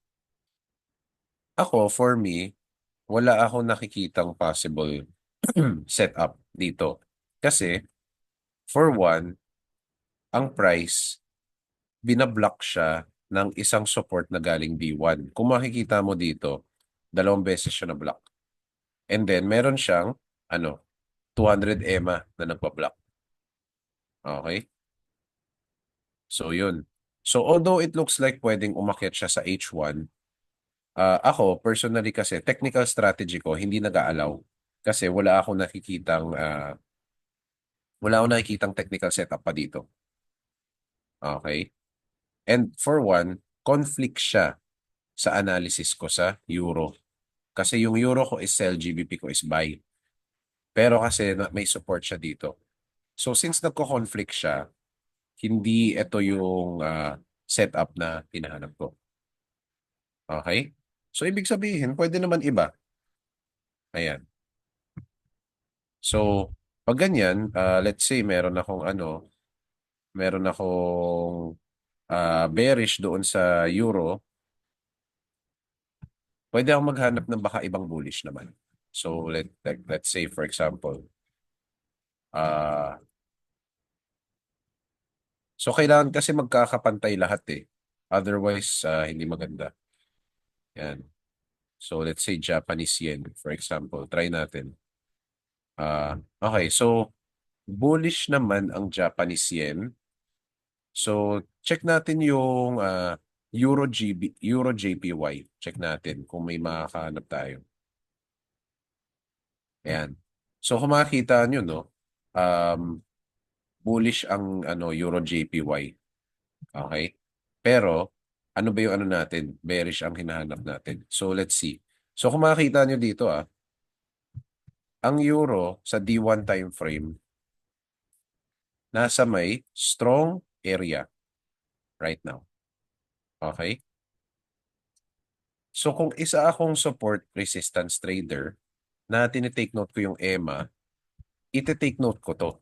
for me, wala ako nakikitang possible setup dito. Kasi, for one, ang price, binablock siya ng isang support na galing B1. Kung makikita mo dito, 2 beses siya na-block. And then, meron siyang, 200 EMA na nagpa-block. Okay? So, yun. So, although it looks like pwedeng umakyat siya sa H1, ako, personally kasi, technical strategy ko, hindi nag-aalaw. Kasi wala akong nakikitang technical setup pa dito. Okay? And for one, conflict siya sa analysis ko sa euro. Kasi yung euro ko is sell, GBP ko is buy. Pero kasi may support siya dito. So since nagko-conflict siya, hindi ito yung setup na hinahanap ko. Okay? So ibig sabihin, pwede naman iba. Ayan. So, pag ganyan, let's say meron akong bearish doon sa euro, pwede akong maghanap ng baka ibang bullish naman. So, let's say, for example, so kailangan kasi magkakapantay lahat eh. Otherwise, hindi maganda. Yan. So, let's say Japanese yen, for example. Try natin. Okay, so bullish naman ang Japanese yen. So, check natin yung Euro JPY. Check natin kung may makakahanap tayo. Ayan. So, kung makikita nyo, no, bullish ang Euro JPY. Okay? Pero, ano ba yung natin? Bearish ang hinahanap natin. So, let's see. So, kung makikita nyo dito, ang euro sa D1 time frame, nasa may strong area right now. Okay? So, kung isa akong support resistance trader na tinitake note ko yung EMA, iti-take note ko to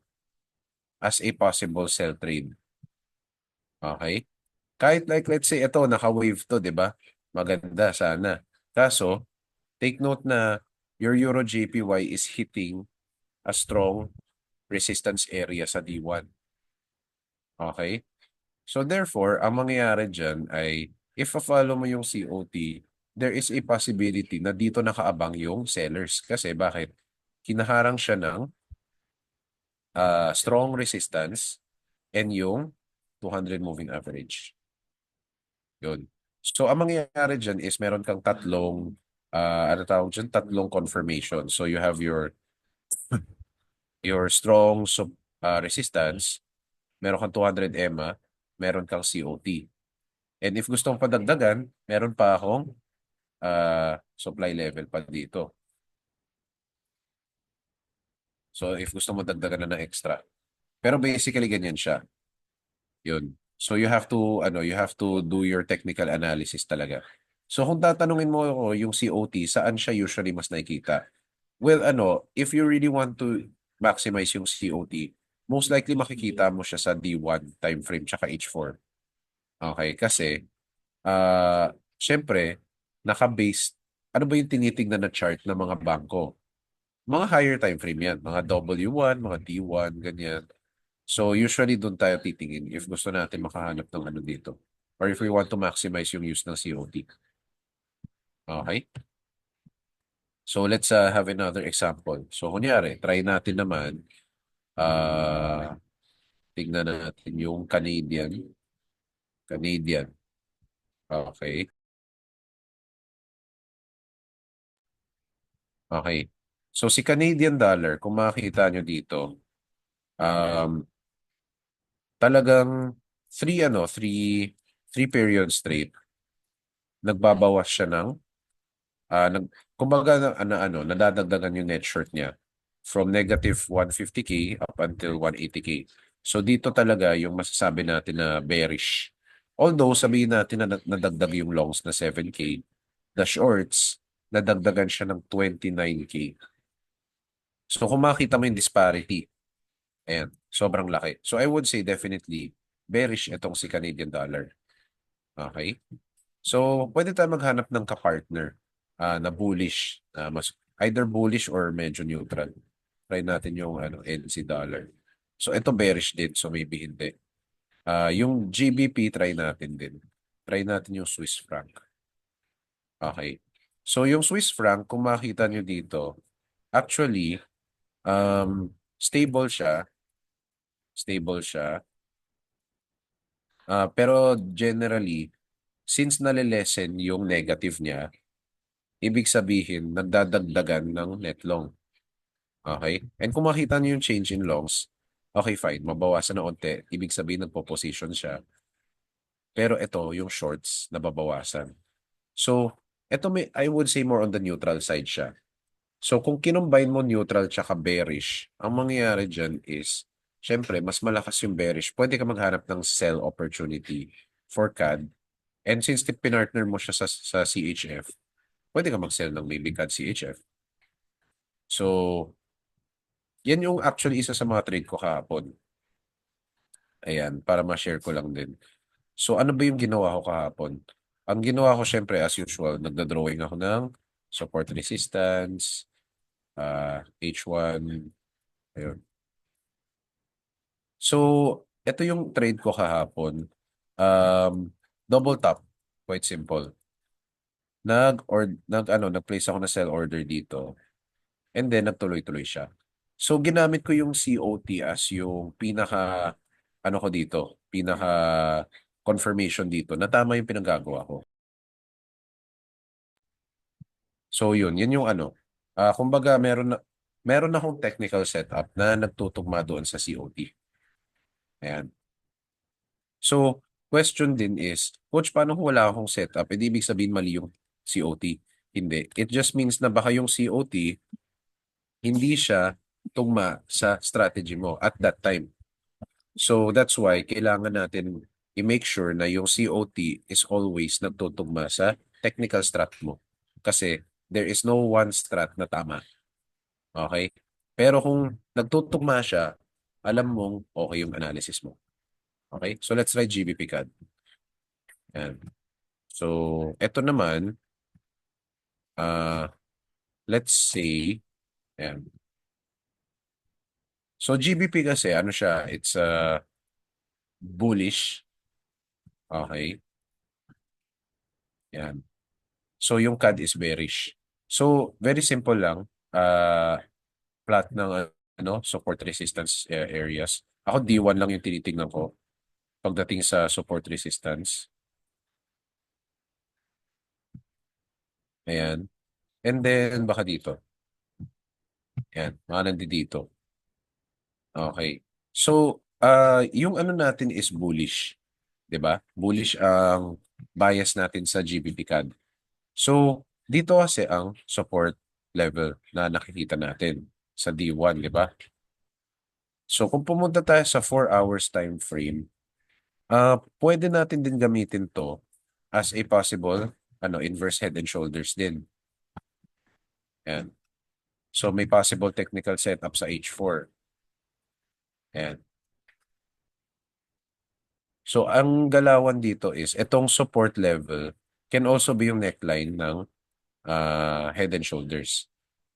as a possible sell trade. Okay? Kahit like, let's say, ito, naka-wave to, di ba? Maganda, sana. Kaso, take note na your Euro JPY is hitting a strong resistance area sa D1. Okay? So therefore, ang mangyayari dyan ay if follow mo yung COT, there is a possibility na dito nakaabang yung sellers. Kasi bakit? Kinaharang siya ng strong resistance and yung 200 moving average. Yun. So ang mangyayari dyan is meron kang tatlong confirmation. So you have your strong resistance, meron kang 200 EMA, meron kang COT. And if gusto mong padagdagan, meron pa akong supply level pa dito. So if gusto mo dagdagan na ng extra. Pero basically ganyan siya. Yun. So you have to do your technical analysis talaga. So kung tatanungin mo ako yung COT, saan siya usually mas nakikita? Well, if you really want to maximize yung COT, most likely makikita mo siya sa D1 time frame tsaka H4. Okay, kasi syempre, naka-based, ano ba yung tinitignan na chart ng mga bangko? Mga higher time frame yan. Mga W1, mga T1, ganyan. So usually doon tayo titingin if gusto natin makahanap ng ano dito. Or if we want to maximize yung use ng COT. Okay? So let's have another example. So kunyari, try natin naman, uh, tingnan natin yung Canadian. Canadian. Okay. Okay. So si Canadian dollar, kung makikita nyo dito, um, talagang three periods straight, nagbabawas siya ng, kumbaga, nadadagdagan yung net short niya from negative 150K up until 180K. So dito talaga yung masasabi natin na bearish. Although sabihin natin na nadagdag yung longs na 7K, the shorts, nadagdagan siya ng 29K. So kung makita mo yung disparity, ayan, sobrang laki. So I would say definitely bearish itong si Canadian dollar. Okay? So pwede tayo maghanap ng kapartner na bullish, mas either bullish or medyo neutral. Try natin yung NC dollar. So ito bearish din, so maybe hindi. Yung GBP try natin din. Try natin yung Swiss franc. Okay. So yung Swiss franc, kung makita nyo dito, actually, stable siya. Stable siya. Pero generally, since nalilesen yung negative niya, ibig sabihin, nagdadagdagan ng net long. Okay? And kung makita niyo yung change in longs, okay, fine. Mabawasan na onte. Ibig sabihin, nagpo-position siya. Pero ito, yung shorts, nababawasan. So, ito I would say more on the neutral side siya. So, kung kinumbine mo neutral tsaka bearish, ang mangyayari dyan is, syempre, mas malakas yung bearish. Pwede ka maghanap ng sell opportunity for CAD. And since pinartner mo siya sa CHF, pwede ka mag-sell ng maybe CAD CHF. So, yan yung actually isa sa mga trade ko kahapon. Ayan, para ma-share ko lang din. So, ano ba yung ginawa ko kahapon? Ang ginawa ko, syempre, as usual, nagda-drawing ako ng support resistance, H1, ayun. So, ito yung trade ko kahapon. Double top, quite simple. Nag-place ako na sell order dito. And then, nagtuloy-tuloy siya. So, ginamit ko yung COT as yung ko dito, pinaka confirmation dito na tama yung pinagagawa ko. So, yun yung kumbaga, meron akong technical setup na nagtutugma doon sa COT. Ayan. So, question din is, Coach, paano kung wala akong setup? Eh, di ibig sabihin mali yung COT. Hindi. It just means na baka yung COT, hindi siya tugma sa strategy mo at that time. So, that's why kailangan natin i-make sure na yung COT is always nagtutugma sa technical strat mo. Kasi there is no one strat na tama. Okay? Pero kung nagtutugma siya, alam mong okay yung analysis mo. Okay? So, let's try GBP CAD. Yan. So, eto naman, let's say, yan. So, GBP kasi, siya, it's bullish. Okay. Yan. So, yung CAD is bearish. So, very simple lang. Plot ng support resistance areas. Ako, D1 lang yung tinitingnan ko pagdating sa support resistance. Ayan. And then, baka dito. Ayan. Mga nandito. Okay. So, yung natin is bullish. 'Di ba? Bullish ang bias natin sa GBP CAD. So, dito kasi ang support level na nakikita natin sa D1, 'di ba? So, kung pumunta tayo sa 4 hours time frame, pwede natin din gamitin to as a possible inverse head and shoulders din. Ayan. So, may possible technical setup sa H4. Ayan. So, ang galawan dito is itong support level can also be yung neckline ng head and shoulders.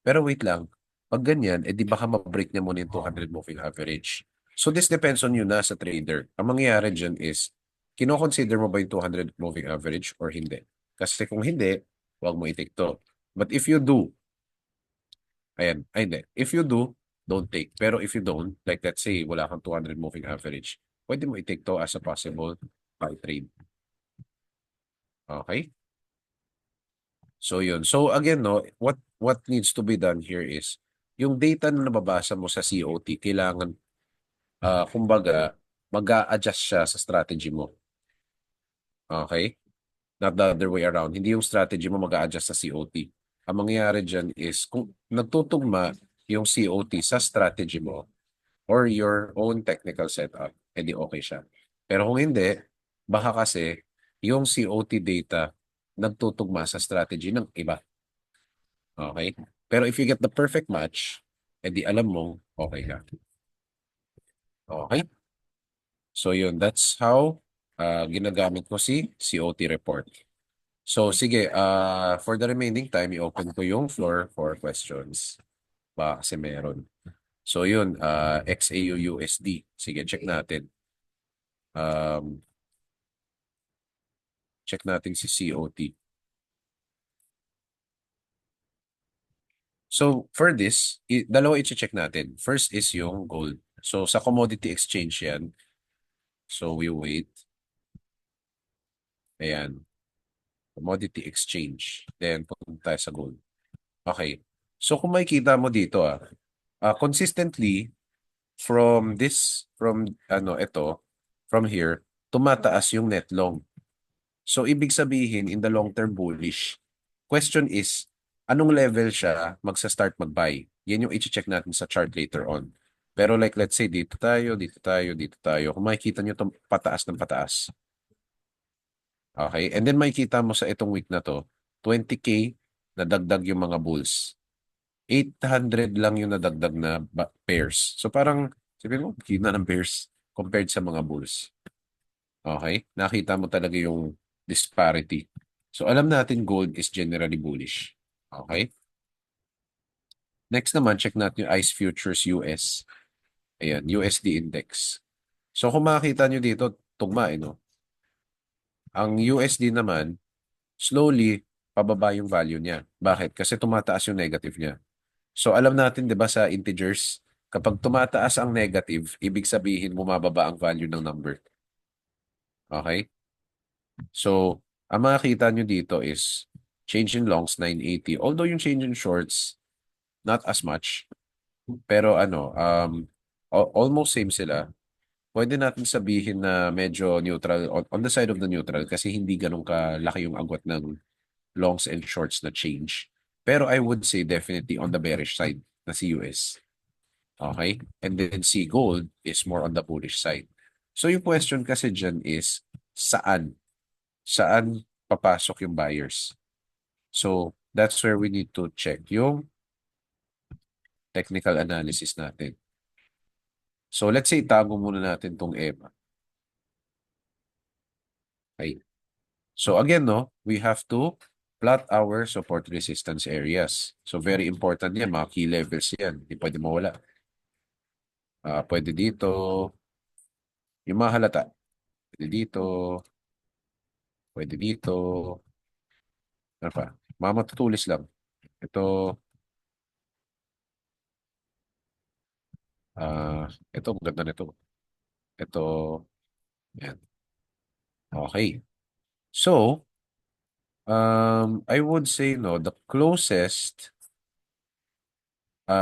Pero wait lang, Pag ganyan, edi baka ma-break niya muna yung 200 moving average. So this depends on you na sa trader. Ang mangyayari dyan is, kino-consider mo ba yung 200 moving average or hindi? Kasi kung hindi, huwag mo i-take to. But if you do, ayan, ay hindi. If you do, don't take. Pero if you don't, like let's say, wala kang 200 moving average, pwede mo i-take to as a possible buy trade. Okay? So yun. So again, no, what needs to be done here is, yung data na nababasa mo sa COT, kailangan, kumbaga, mag-a-adjust siya sa strategy mo. Okay? Not the other way around. Hindi yung strategy mo mag-a-adjust sa COT. Ang mangyayari dyan is, kung nagtutugma yung COT sa strategy mo, or your own technical setup, edi okay siya. Pero kung hindi, baka kasi yung COT data nagtutugma sa strategy ng iba. Okay? Pero if you get the perfect match, edi alam mo, okay ka. Okay? So yun, that's how ginagamit ko si COT report. So sige, for the remaining time, i-open ko yung floor for questions. Ba, kasi meron. So yun, XAU-USD. Sige, check natin. Check natin si COT. So for this, dalawa i-check natin. First is yung gold. So sa commodity exchange yan. So we wait. Ayan. Commodity exchange. Then punta tayo sa gold. Okay. So kung makikita mo dito consistently from here, tumataas yung net long. So ibig sabihin in the long term bullish. Question is, anong level siya magsa-start mag-buy? Yan yung i-check natin sa chart later on. Pero like let's say dito tayo, dito tayo, dito tayo. Kung makikita nyo itong pataas ng pataas. Okay? And then makikita mo sa itong week na to, 20K na dagdag yung mga bulls. 800 lang yung nadagdag na pairs. So parang, sabihin mo, kita ng pairs compared sa mga bulls. Okay? Nakita mo talaga yung disparity. So alam natin gold is generally bullish. Okay? Next naman, check natin yung ICE Futures US. Ayan, USD Index. So kung makikita nyo dito, tugma, no? Ang USD naman, slowly, pababa yung value niya. Bakit? Kasi tumataas yung negative niya. So alam natin 'di ba sa integers, kapag tumataas ang negative, ibig sabihin bumababa ang value ng number. Okay? So ang makikita nyo dito is change in longs 980. Although yung change in shorts not as much, pero almost same sila. Pwede natin sabihin na medyo neutral on the side of the neutral kasi hindi ganun kalaki yung agwat ng longs and shorts na change. Pero I would say definitely on the bearish side na si US. Okay? And then si gold is more on the bullish side. So yung question kasi dyan is, saan? Saan papasok yung buyers? So that's where we need to check yung technical analysis natin. So let's say tago muna natin tong EMA. Okay. So again, no, we have to plot our support resistance areas. So very important yan, mga key levels yan. Hindi pwede mawala. Pwede dito, yung mga halata. Pwede dito, pwede dito. Ano pa? Mga matutulis lang. Ito, ito, ang ganda nito. Ito, yan. Okay. So, I would say, no, the closest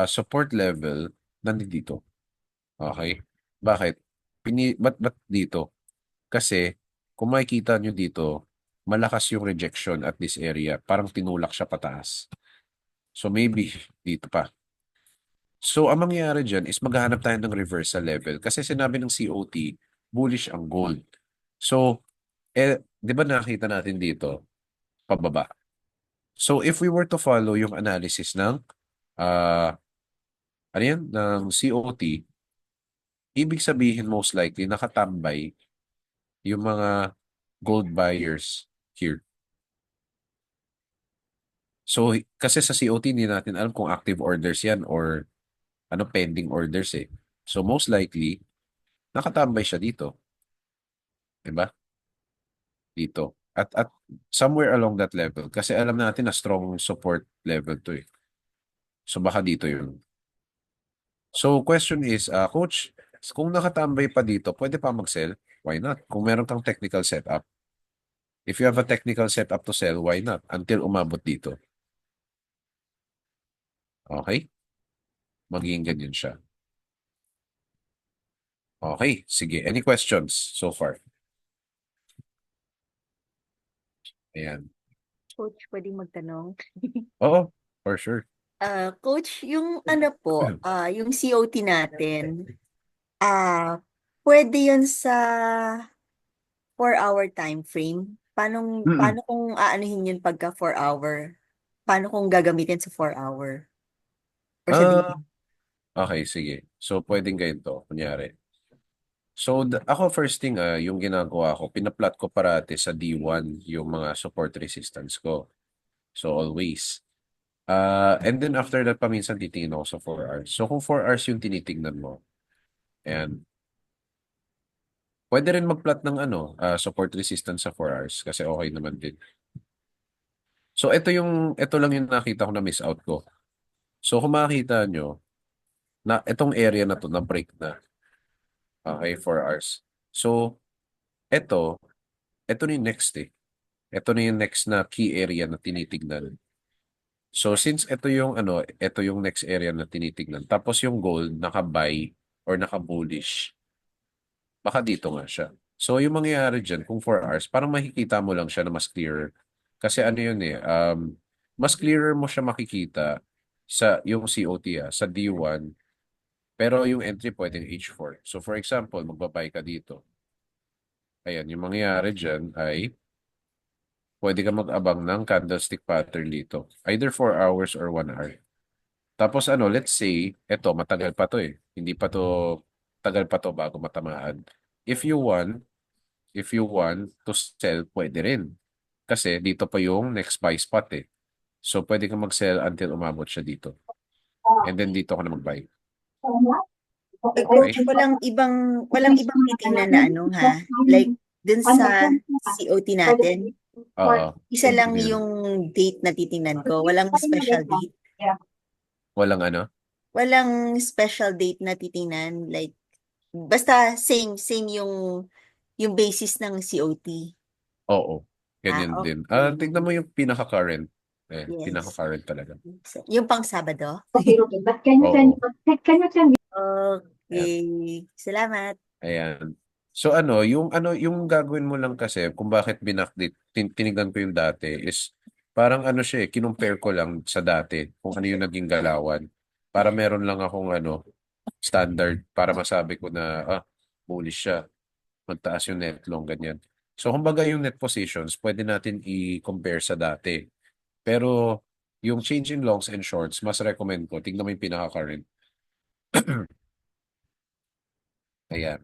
support level nandito. Okay? Bakit? Ba't dito? Kasi, kung makikita nyo dito, malakas yung rejection at this area. Parang tinulak siya pataas. So, maybe dito pa. So, ang mangyayari dyan is maghahanap tayo ng reversal level. Kasi sinabi ng COT, bullish ang gold. So, di ba nakita natin dito, pababa. So, if we were to follow yung analysis ng, ng COT, ibig sabihin most likely nakatambay yung mga gold buyers here. So, kasi sa COT, hindi natin alam kung active orders yan or pending orders eh. So, most likely, nakatambay siya dito. Diba? Dito. At somewhere along that level. Kasi alam natin na strong support level to eh. So, baka dito yun. So, question is, Coach, kung nakatambay pa dito, pwede pa mag-sell? Why not? Kung meron kang technical setup. If you have a technical setup to sell, why not? Until umabot dito. Okay? Magiging ganyan siya. Okay, sige. Any questions so far? Ayan. Coach, pwedeng magtanong? Oo, for sure. Coach, yung ano po, yung COT natin, pwede yun sa 4-hour time frame? Mm-mm. Paano kung aanuhin yun pagka 4-hour? Paano kung gagamitin sa 4-hour? Or sa day? Ah, okay, sige. So, pwedeng ganito, kunyari. So, ako first thing, yung ginagawa ko, pinaplot ko parati sa D1 yung mga support resistance ko. So, always. And then after that, paminsan titingin ako sa 4 hours. So, kung 4 hours yung tinitingnan mo, and pwede rin mag-plot ng support resistance sa 4 hours kasi okay naman din. So, ito lang yung nakita ko na miss out ko. So, kung makikita nyo, na itong area na to, na break na. Okay, 4 hours. So, ito, ito na yung next eh. Ito na yung next na key area na tinitignan. So, since ito yung next area na tinitignan. Tapos yung gold, naka-buy or naka-bullish. Baka dito nga siya. So, yung mangyayari dyan, kung 4 hours, parang makikita mo lang siya na mas clearer. Kasi ano yun eh, mas clearer mo siya makikita sa yung COT sa D1, pero yung entry pwedeng H4. So, for example, magbabay ka dito. Ayan, yung mangyayari dyan ay pwede ka mag-abang ng candlestick pattern dito. Either 4 hours or 1 hour. Tapos let's say, eto, matagal pa to eh. Hindi pa to, tagal pa to bago matamaan. If you want, if you want to sell, pwede rin. Kasi dito pa yung next buy spot eh. So, pwede ka mag-sell until umabot siya dito. And then dito ka na mag-buy. Coach, Okay? walang ibang titingnan na ano ha? Like, dun sa COT natin, Oo. isa lang Yun. yung date na titingnan ko. Walang special date. Walang ano? Walang special date na titingnan. Like, basta same yung basis ng COT. Oo. Ganyan din. Okay. Tignan mo yung pinaka-current. Yes. Pinaka-current talaga. Yung pang Sabado? Oo. Okay. Salamat. Ayan. So yung gagawin mo lang kasi kung bakit binakdate, tinignan ko yung dati is parang siya kinumpare ko lang sa dati kung ano yung naging galawan. Para meron lang akong standard para masabi ko na bullish siya. Magtaas yung net long, ganyan. So kumbaga yung net positions, pwede natin i-compare sa dati. Pero yung change in longs and shorts, mas recommend ko, tignan mo yung pinaka-current. Ayan.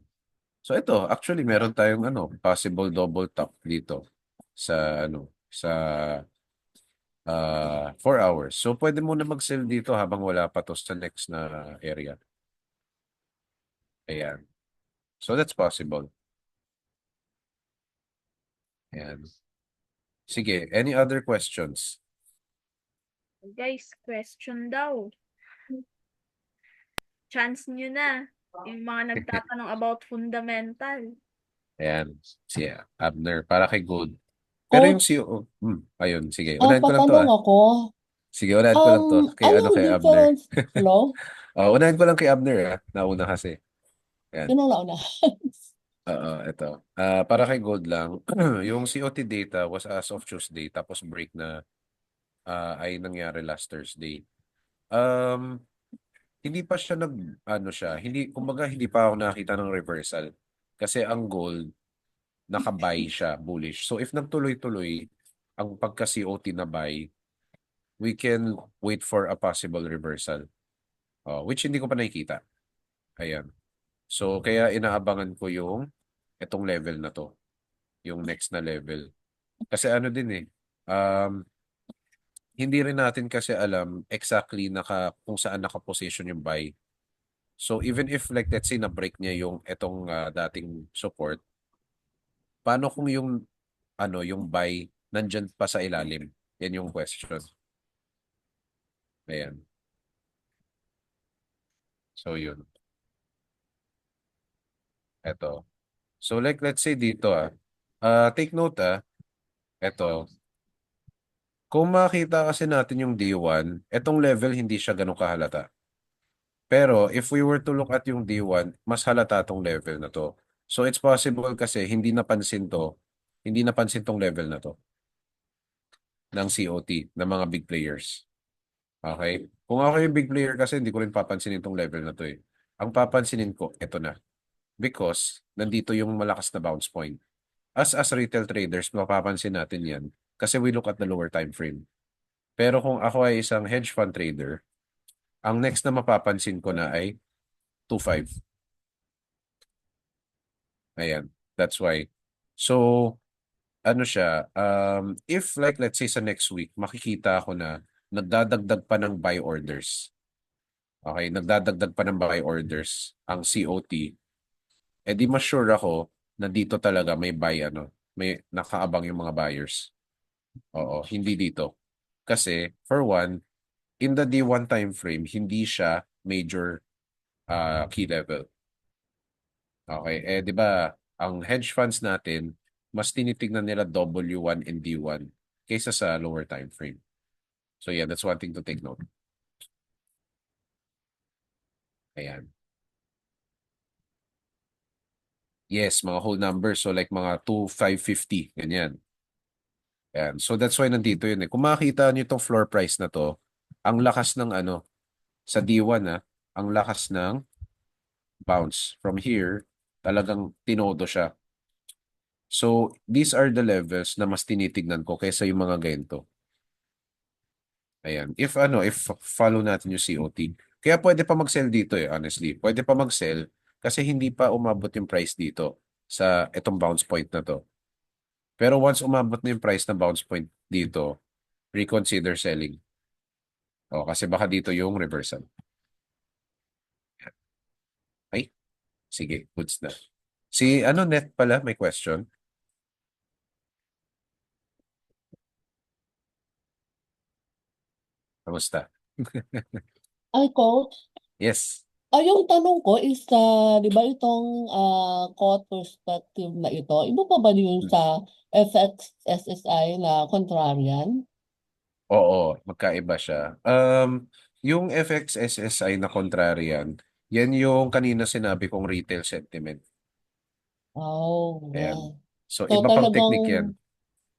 So ito, actually meron tayong possible double top dito sa 4 hours. So pwede mo na mag-sell dito habang wala pa to sa next na area. Ayan. So that's possible. Ayan. Sige, any other questions? Guys, question daw. Chance nyo na. Yung mga nagtatanong about fundamental. Ayan. Si Abner, para kay Gold. Pero yung Coach, ayun, sige. Unahin ko lang to patanong ako. Sige, unahin ko lang to. Kay Anong kay Abner. difference? Hello? Unahin ko lang kay Abner Nauna kasi. Ayan. Sino nauna? Oo, ito. Para kay Gold lang, yung COT data was as of Tuesday, tapos break na ay nangyari last Thursday. Um, hindi pa siya kumbaga hindi pa ako nakita ng reversal. Kasi ang gold, naka-buy siya, bullish. So if nagtuloy-tuloy ang pagka-COT na buy, we can wait for a possible reversal. Which hindi ko pa nakikita. Ayan. So kaya inaabangan ko yung itong level na to. Yung next na level. Kasi din um, hindi rin natin kasi alam exactly kung saan nakaposition yung buy. So even if like let's say na-break niya yung etong dating support, paano kung yung buy nandyan pa sa ilalim? Yan yung question. Ayan. So yun. Eto. So like let's say dito take note eto. Kung makita kasi natin yung D1, etong level hindi siya ganun kahalata. Pero if we were to look at yung D1, mas halata tong level na to. So it's possible kasi hindi napansin tong level na to ng COT ng mga big players. Okay? Kung ako yung big player kasi hindi ko rin papansinin tong level na to eh. Ang papansinin ko, ito na. Because nandito yung malakas na bounce point. As retail traders, mapapansin natin yan kasi we look at the lower time frame. Pero kung ako ay isang hedge fund trader, ang next na mapapansin ko na ay 2.5. Ayan. That's why. So, ano siya, if like let's say sa next week, makikita ko na nagdadagdag pa ng buy orders. Okay, nagdadagdag pa ng buy orders ang COT. Eh di mas sure ako na dito talaga may nakaabang yung mga buyers. Oo, hindi dito. Kasi for one, in the D1 time frame, hindi siya major key level. Okay, di ba, ang hedge funds natin, mas tinitignan nila W1 and D1 kaysa sa lower time frame. So yeah, that's one thing to take note. Ayan. Yes, mga whole numbers. So like mga 2,550, ganyan. Ayan. So that's why nandito yun eh. Kung makita niyo itong floor price na to, ang lakas ng sa D1 ang lakas ng bounce. From here, talagang tinodo siya. So these are the levels na mas tinitignan ko kaysa yung mga ganito. Ayan. If follow natin yung COT. Kaya pwede pa mag-sell dito honestly. Pwede pa mag-sell kasi hindi pa umabot yung price dito sa itong bounce point na to. Pero once umabot na yung price na bounce point dito, reconsider selling. Kasi baka dito yung reversal. Ay, sige, goods na. Si Net pala, may question. Kamusta? Ay, coach, Yes. yung tanong ko is, di ba itong quote perspective na ito, iba pa ba yun sa FX SSI na contrarian? Oo, magkaiba siya. Yung FXSSI na contrarian, yan yung kanina sinabi kong retail sentiment. Oh, Ayan. yeah. So, So iba pang technique yan.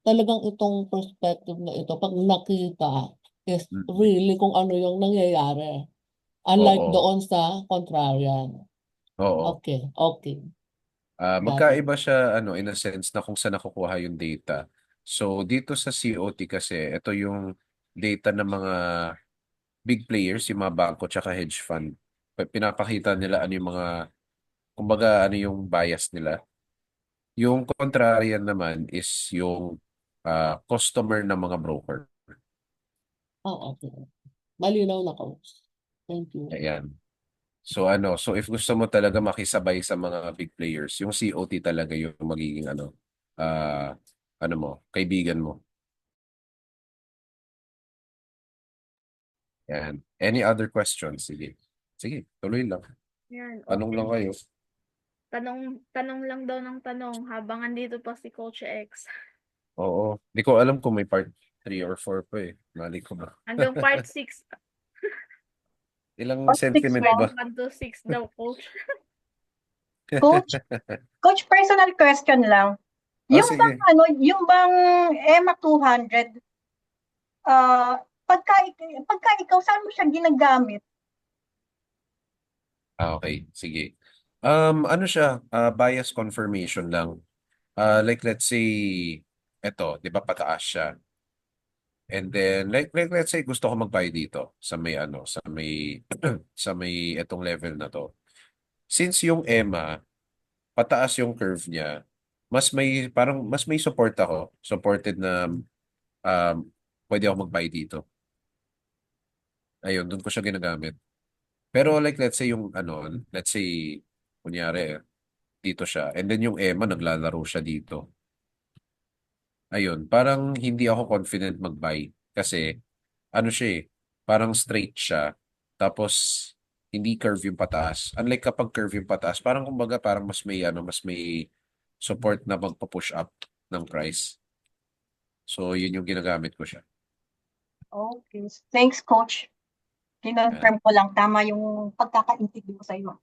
talagang itong perspective na ito, pag nakita, is Mm. really kung ano yung nangyayari. Unlike Oo. doon sa contrarian. Oo. Okay, okay. Got it. Magkaiba siya in a sense na kung saan nakukuha yung data. So, dito sa COT kasi, ito yung data ng mga big players, yung mga bangko tsaka hedge fund. Pinapakita nila ano yung kumbaga ano yung bias nila. Yung contrarian naman is yung customer ng mga broker. Oh, okay. Malinaw na, coach. Thank you. Ayan. So so if gusto mo talaga makisabay sa mga big players, yung COT talaga yung magiging ah kaibigan mo. Ayan. Any other questions? Sige. Sige, tuloy lang. Yan, Tanong okay. lang kayo. Tanong lang daw ng tanong habang andito pa si Coach X. Oo. Hindi ko alam kung may part 3 or 4 pa eh. Mali ko ba? Hanggang part 6. Ilang Part 6 sentiment po. ba? 1 to 6 daw, Coach. Coach, personal question lang. Yung bang Sige. yung bang EMA 200 pagka ikaw saan mo siya ginagamit? Okay, sige. Ano siya? Bias confirmation lang. Like let's say, eto, di ba pataas siya? And then, like let's say, gusto ko mag-buy dito sa may sa may etong level na to. Since yung EMA, pataas yung curve niya, mas may support ako. Supported na, um, pwede ako mag-buy dito. Ayun, doon ko siya ginagamit. Pero like let's say yung ano, let's say kunyari dito siya and then yung Emma naglalaro siya dito. Ayun, parang hindi ako confident mag-buy kasi ano siya eh, parang straight siya tapos hindi curve yung pataas. Unlike kapag curve yung pataas, parang kumbaga parang mas may support na magpa-push up ng price. So yun yung ginagamit ko siya. Okay. Thanks, Coach. Ayan. Kinonfirm ko lang tama yung pagkakaintindi ko sa iyo.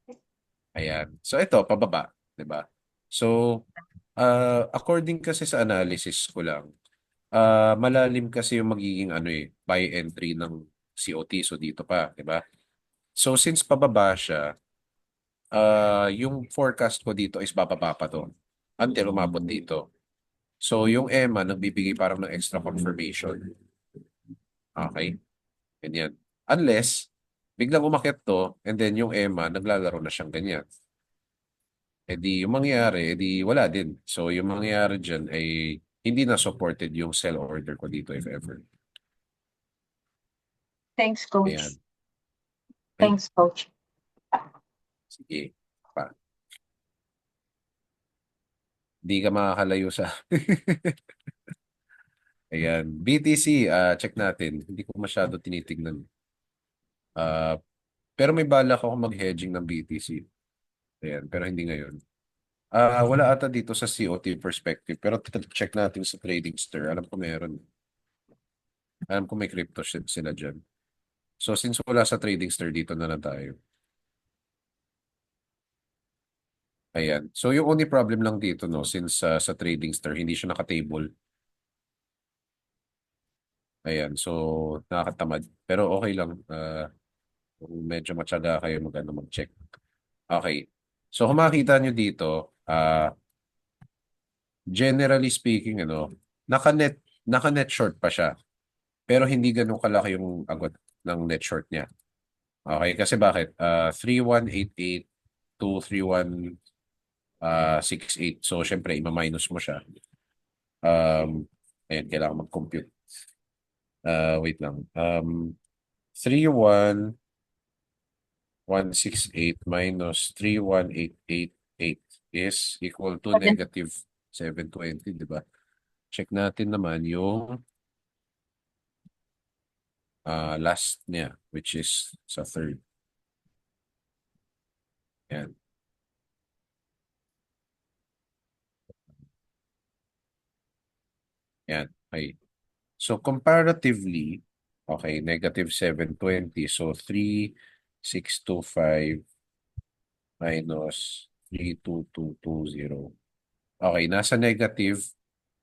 Ayan. So ito, pababa, 'di ba? So according kasi sa analysis ko lang, malalim kasi yung magiging ano eh, buy entry ng COT. So dito pa, 'di ba? So since pababa siya, yung forecast ko dito is bababa pa to until umabot dito. So yung EMA nagbibigay parang ng extra confirmation. Okay? Ganyan. Unless biglang umakyat to and then yung EMA naglalaro na siyang ganyan. Eh di yung mangyayari, eh di wala din. So yung mangyayari dyan ay hindi na supported yung sell order ko dito if ever. Thanks, Coach. Ayan. Thanks, Coach. Sige. Pa. Di ka makakalayo sa... Ayan. BTC, check natin. Hindi ko masyado tinitignan. Ah, pero may balak ako mag-hedging ng BTC. Ayan, pero hindi ngayon. Wala ata dito sa COT perspective, pero check natin sa Trading Stir. Alam ko meron. Alam ko may crypto sila dyan. So since wala sa Trading Stir, dito na lang tayo. Ayan. So yung only problem lang dito, no, since sa Trading Stir, hindi siya naka-table. Ayan. So nakakatamad. Pero okay lang. Kung medyo matyaga kayo mag-check. Okay. So kung makikita nyo dito, generally speaking, ano, naka-net short pa siya. Pero hindi ganun kalaki yung agad ng net short niya. Okay, kasi bakit? 3188 to 3168. So, syempre, ima-minus mo siya. Ayan, kailangan mag-compute. Wait lang. 31168 minus 31888 is equal to negative 720, di ba? Check natin naman yung last niya, which is sa third. Yan. Yan. Okay. So, comparatively, okay, negative 720. So, 3625 minus 32220. Okay, nasa negative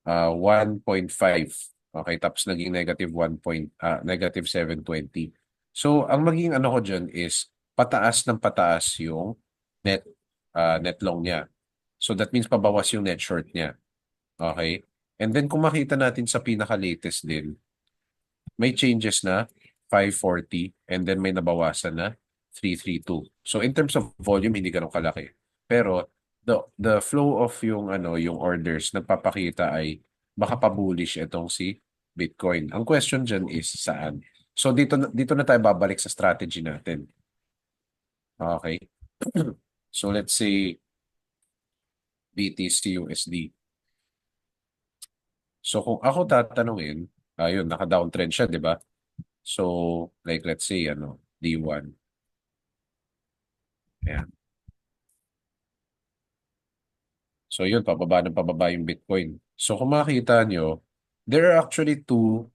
1.5. Okay, tapos naging negative negative 720. So, ang magiging ano ko dyan is pataas ng pataas yung net net long niya. So, that means pabawas yung net short niya. Okay? And then, kung makita natin sa pinaka-latest din, may changes na 540 and then may nabawasan na 332. So, in terms of volume, hindi ganun kalaki. Pero, the flow of yung yung orders nagpapakita ay baka pa-bullish itong si Bitcoin. Ang question dyan is saan? So dito na tayo babalik sa strategy natin. Okay. So let's say BTC USD. So kung ako tatanungin, ayun, naka-downtrend siya, di ba? So like let's say D1. Ayan. So yun, pababa yung Bitcoin. So kung makita nyo, there are actually two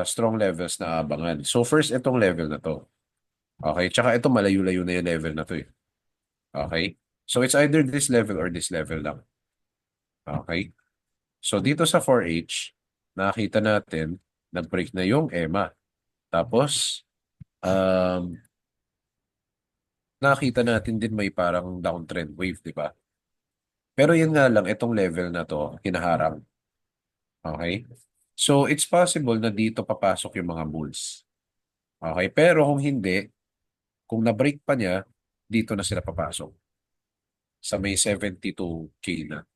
strong levels na abangan. So first, itong level na to. Okay? Tsaka ito malayo-layo na yung level na to eh. Okay? So it's either this level or this level lang. Okay? So dito sa 4H, nakita natin, nag-break na yung EMA. Tapos, nakita natin din may parang downtrend wave, di ba? Pero yun nga lang, itong level na to, hinaharang. Okay? So, it's possible na dito papasok yung mga bulls. Okay? Pero kung hindi, kung na-break pa niya, dito na sila papasok. Sa may 72K na.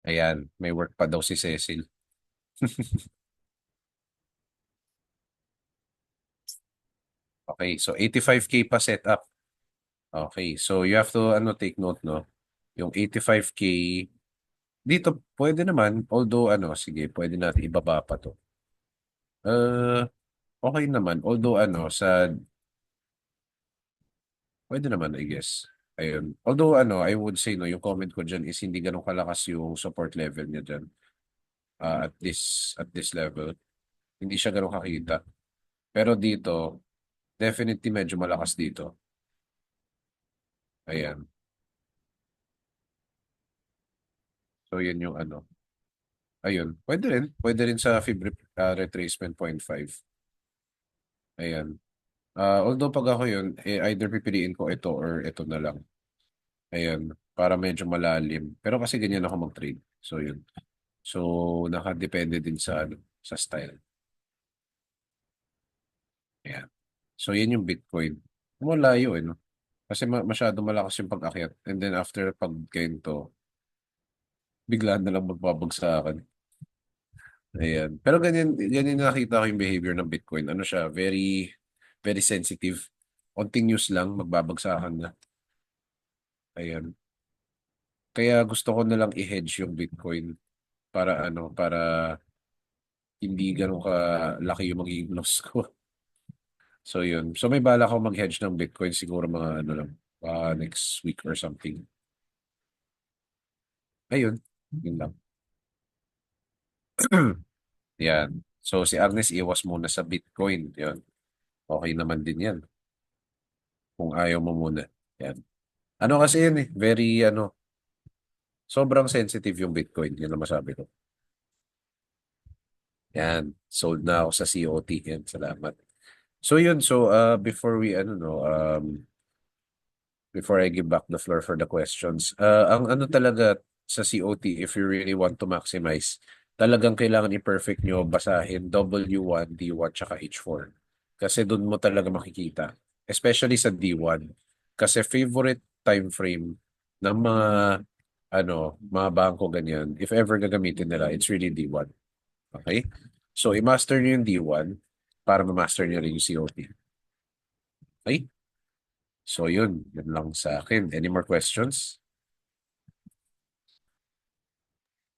Ayan, may work pa daw si Cecil. Okay, so 85K pa setup. Okay, so you have to take note, no? Yung 85K, dito pwede naman, although sige, pwede natin ibaba pa to. Okay naman, although pwede naman, I guess. Ayun. Although I would say, no, yung comment ko dyan is hindi ganun kalakas yung support level niya dyan at this level. Hindi siya ganun kakita. Pero dito, definitely medyo malakas dito. Ayan. So, yan yung Ayun. Pwede rin sa fib retracement 0.5. Ayan. Although pag ako yun, either pipiliin ko ito or ito na lang. Ayan. Para medyo malalim. Pero kasi ganyan ako mag-trade. So, yun. So, nakadepende din sa style. Ayan. So, yan yung Bitcoin. Malayo no? Kasi masyado malakas yung pag-akyat. And then after pag-ganito, bigla na lang magbabagsakan. Ayan. Pero ganyan nakita ko yung behavior ng Bitcoin. Ano siya, very, very sensitive. Konting news lang, magbabagsakan na. Ayan. Kaya gusto ko na lang i-hedge yung Bitcoin para para hindi ganun ka laki yung magiging loss ko. So yun. So may bala ako mag-hedge ng Bitcoin siguro mga lang, next week or something. Ayun. Yun lang. Yan. So si Agnes iwas muna sa Bitcoin. Yun. Okay naman din yan. Kung ayaw mo muna. Yan. Kasi yun very sobrang sensitive yung Bitcoin. Yun ang masabi ko. Yan. Sold na ako sa COT. Yan. Salamat. So yun. So before we before I give back the floor for the questions, ang talaga sa COT, if you really want to maximize, talagang kailangan i-perfect nyo basahin W1, D1, tsaka H4. Kasi doon mo talaga makikita. Especially sa D1. Kasi favorite time frame ng mga bangko ganyan, if ever gagamitin nila, it's really D1. Okay? So, i-master nyo yung D1 para ma-master nyo rin yung COT. Okay? So, yun lang sa akin. Any more questions?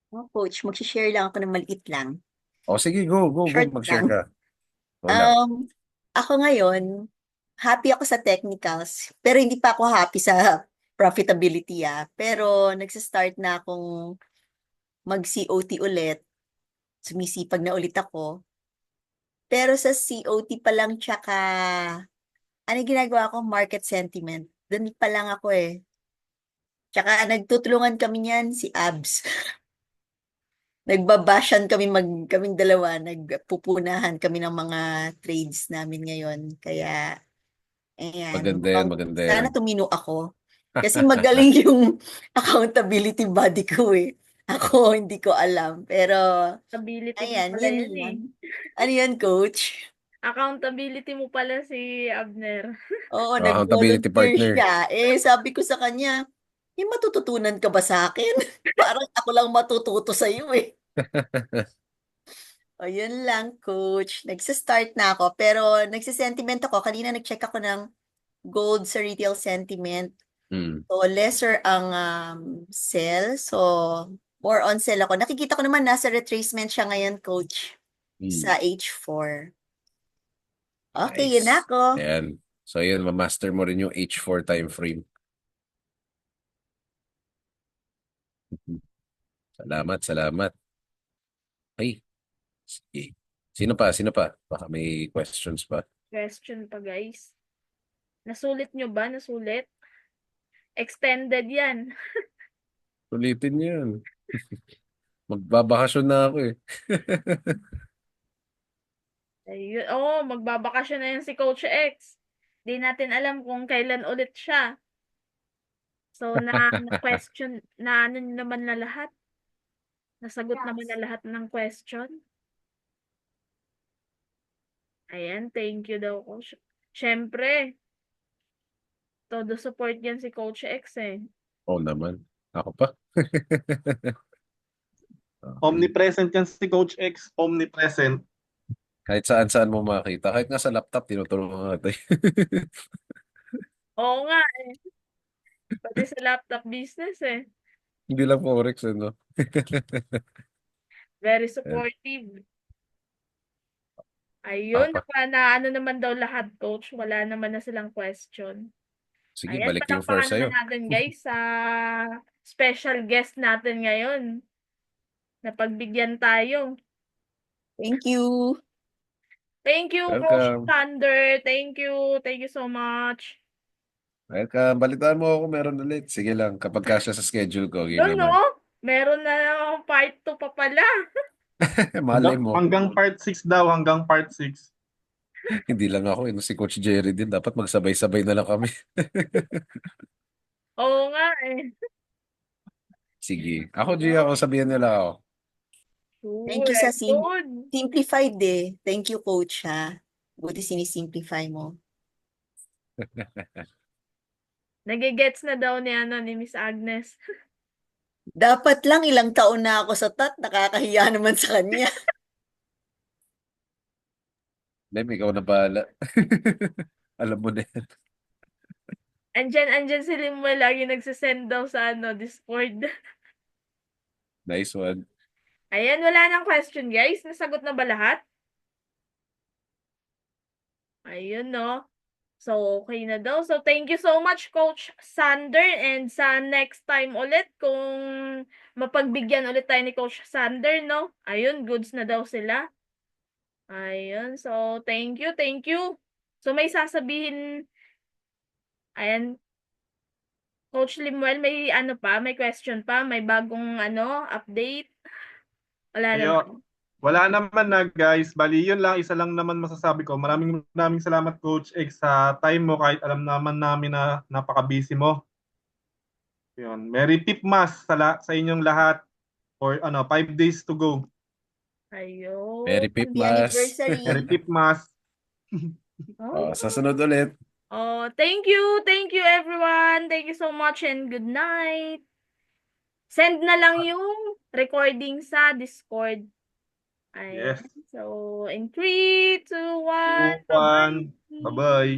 Coach, mag-share lang ako ng maliit lang. Sige, go. Short Mag-share lang. ka. Go lang. Ako ngayon, happy ako sa technicals, pero hindi pa ako happy sa profitability Pero nagsa-start na akong mag-COT ulit. Sumisipag na ulit ako. Pero sa COT pa lang tsaka ginagawa ko? Market sentiment. Doon pa lang ako Tsaka nagtutulungan kami niyan si Abs. Nagbabashan kaming dalawa, nagpupunahan kami ng mga trades namin ngayon. Kaya, ayan, Maganda yan. sana tumino ako. Kasi magaling yung accountability body ko Ako, hindi ko alam. Pero, Accountability mo ayan, pala yun yun lang. Ano yun, coach? Accountability mo pala si Abner. Oo, Accountability nag-volunteer partner. siya. Sabi ko sa kanya, matututunan ka ba sa akin? Parang ako lang matututo sa iyo O, yun lang, coach. Nagsa-start na ako, pero nagsisentiment ako. Kanina nag-check ako ng gold sa retail sentiment. Hmm. So, lesser ang sell. So, more on sell ako. Nakikita ko naman nasa retracement siya ngayon, coach. Sa H4. Okay, yun Nice. ako. Ayan. So, yun, ma-master mo rin yung H4 time frame. Salamat. Ay, sige. Sino pa? Baka may questions pa. Question pa, guys. Nasulit nyo ba? Nasulit? Extended yan. Ulitin niyo yan. Magbabakasyon na ako Ayun. Oo, magbabakasyon na yan si Coach X. Di natin alam kung kailan ulit siya. So, na-question, na naman na lahat. Nasagot naman na lahat ng question. Ayan, thank you daw, Coach. Siyempre, todo support yan si Coach X Oo naman. Ako pa. Okay. Omnipresent yan si Coach X. Omnipresent. Kahit saan-saan mo makita. Kahit nga sa laptop, tinutulungan natin. Oo nga eh. Pati sa laptop business eh. Hindi lang Forex, ano? Very Ayan. supportive. Ayun, Papa. na ano naman daw lahat, coach. Wala naman na silang question. Sige, Ayan, balik yung floor palakpakan sa'yo. naman natin guys sa special guest natin ngayon. Napagbigyan tayo. Thank you. Thank you, Coach Welcome. Thunder. Thank you. Thank you so much. Welcome. Balitaan mo ako meron ulit. Sige lang, kapag kasya sa schedule ko, game Yun, naman. no? Meron na namang part 2 pa pala. Malay mo. Hanggang part 6 daw, hanggang part 6. Hindi lang ako, si Coach Jerry din. Dapat magsabay-sabay na lang kami. Oo nga eh. Sige. Ako, G, ako sabihan nila ako. Thank you sa Good. simplified eh. Thank you, coach, ha. Buti sinisimplify mo. Nagigets na daw ni Miss Agnes. Dapat lang ilang taon na ako sa TAT, nakakahiya naman sa kanya. Lem, ikaw na bahala. Alam mo na yan. Andyan si Limuel lagi nagsisend daw sa Discord. Nice one. Ayan, wala nang question guys. Nasagot na ba lahat? Ayun, no? So, okay na daw. So, thank you so much, Coach Sander. And sa next time ulit, kung mapagbigyan ulit tayo ni Coach Sander, no? Ayun, goods na daw sila. Ayun. So, thank you, thank you. So, may sasabihin, ayan, Coach Limuel, may may question pa? May bagong update? Wala naman. Wala naman na guys. Bali, yun lang. Isa lang naman masasabi ko. Maraming salamat Coach X sa time mo kahit alam naman namin na napaka-busy mo. Yun. Merry Pipmas sa inyong lahat for 5 days to go. Ayun. Merry Happy Pipmas. anniversary. Merry Pipmas. Sa sunod ulit. Thank you. Thank you everyone. Thank you so much and good night. Send na lang yung recording sa Discord. Ayan. Yes. So, in 3, 2, 1, 2, 1. bye-bye. Bye-bye.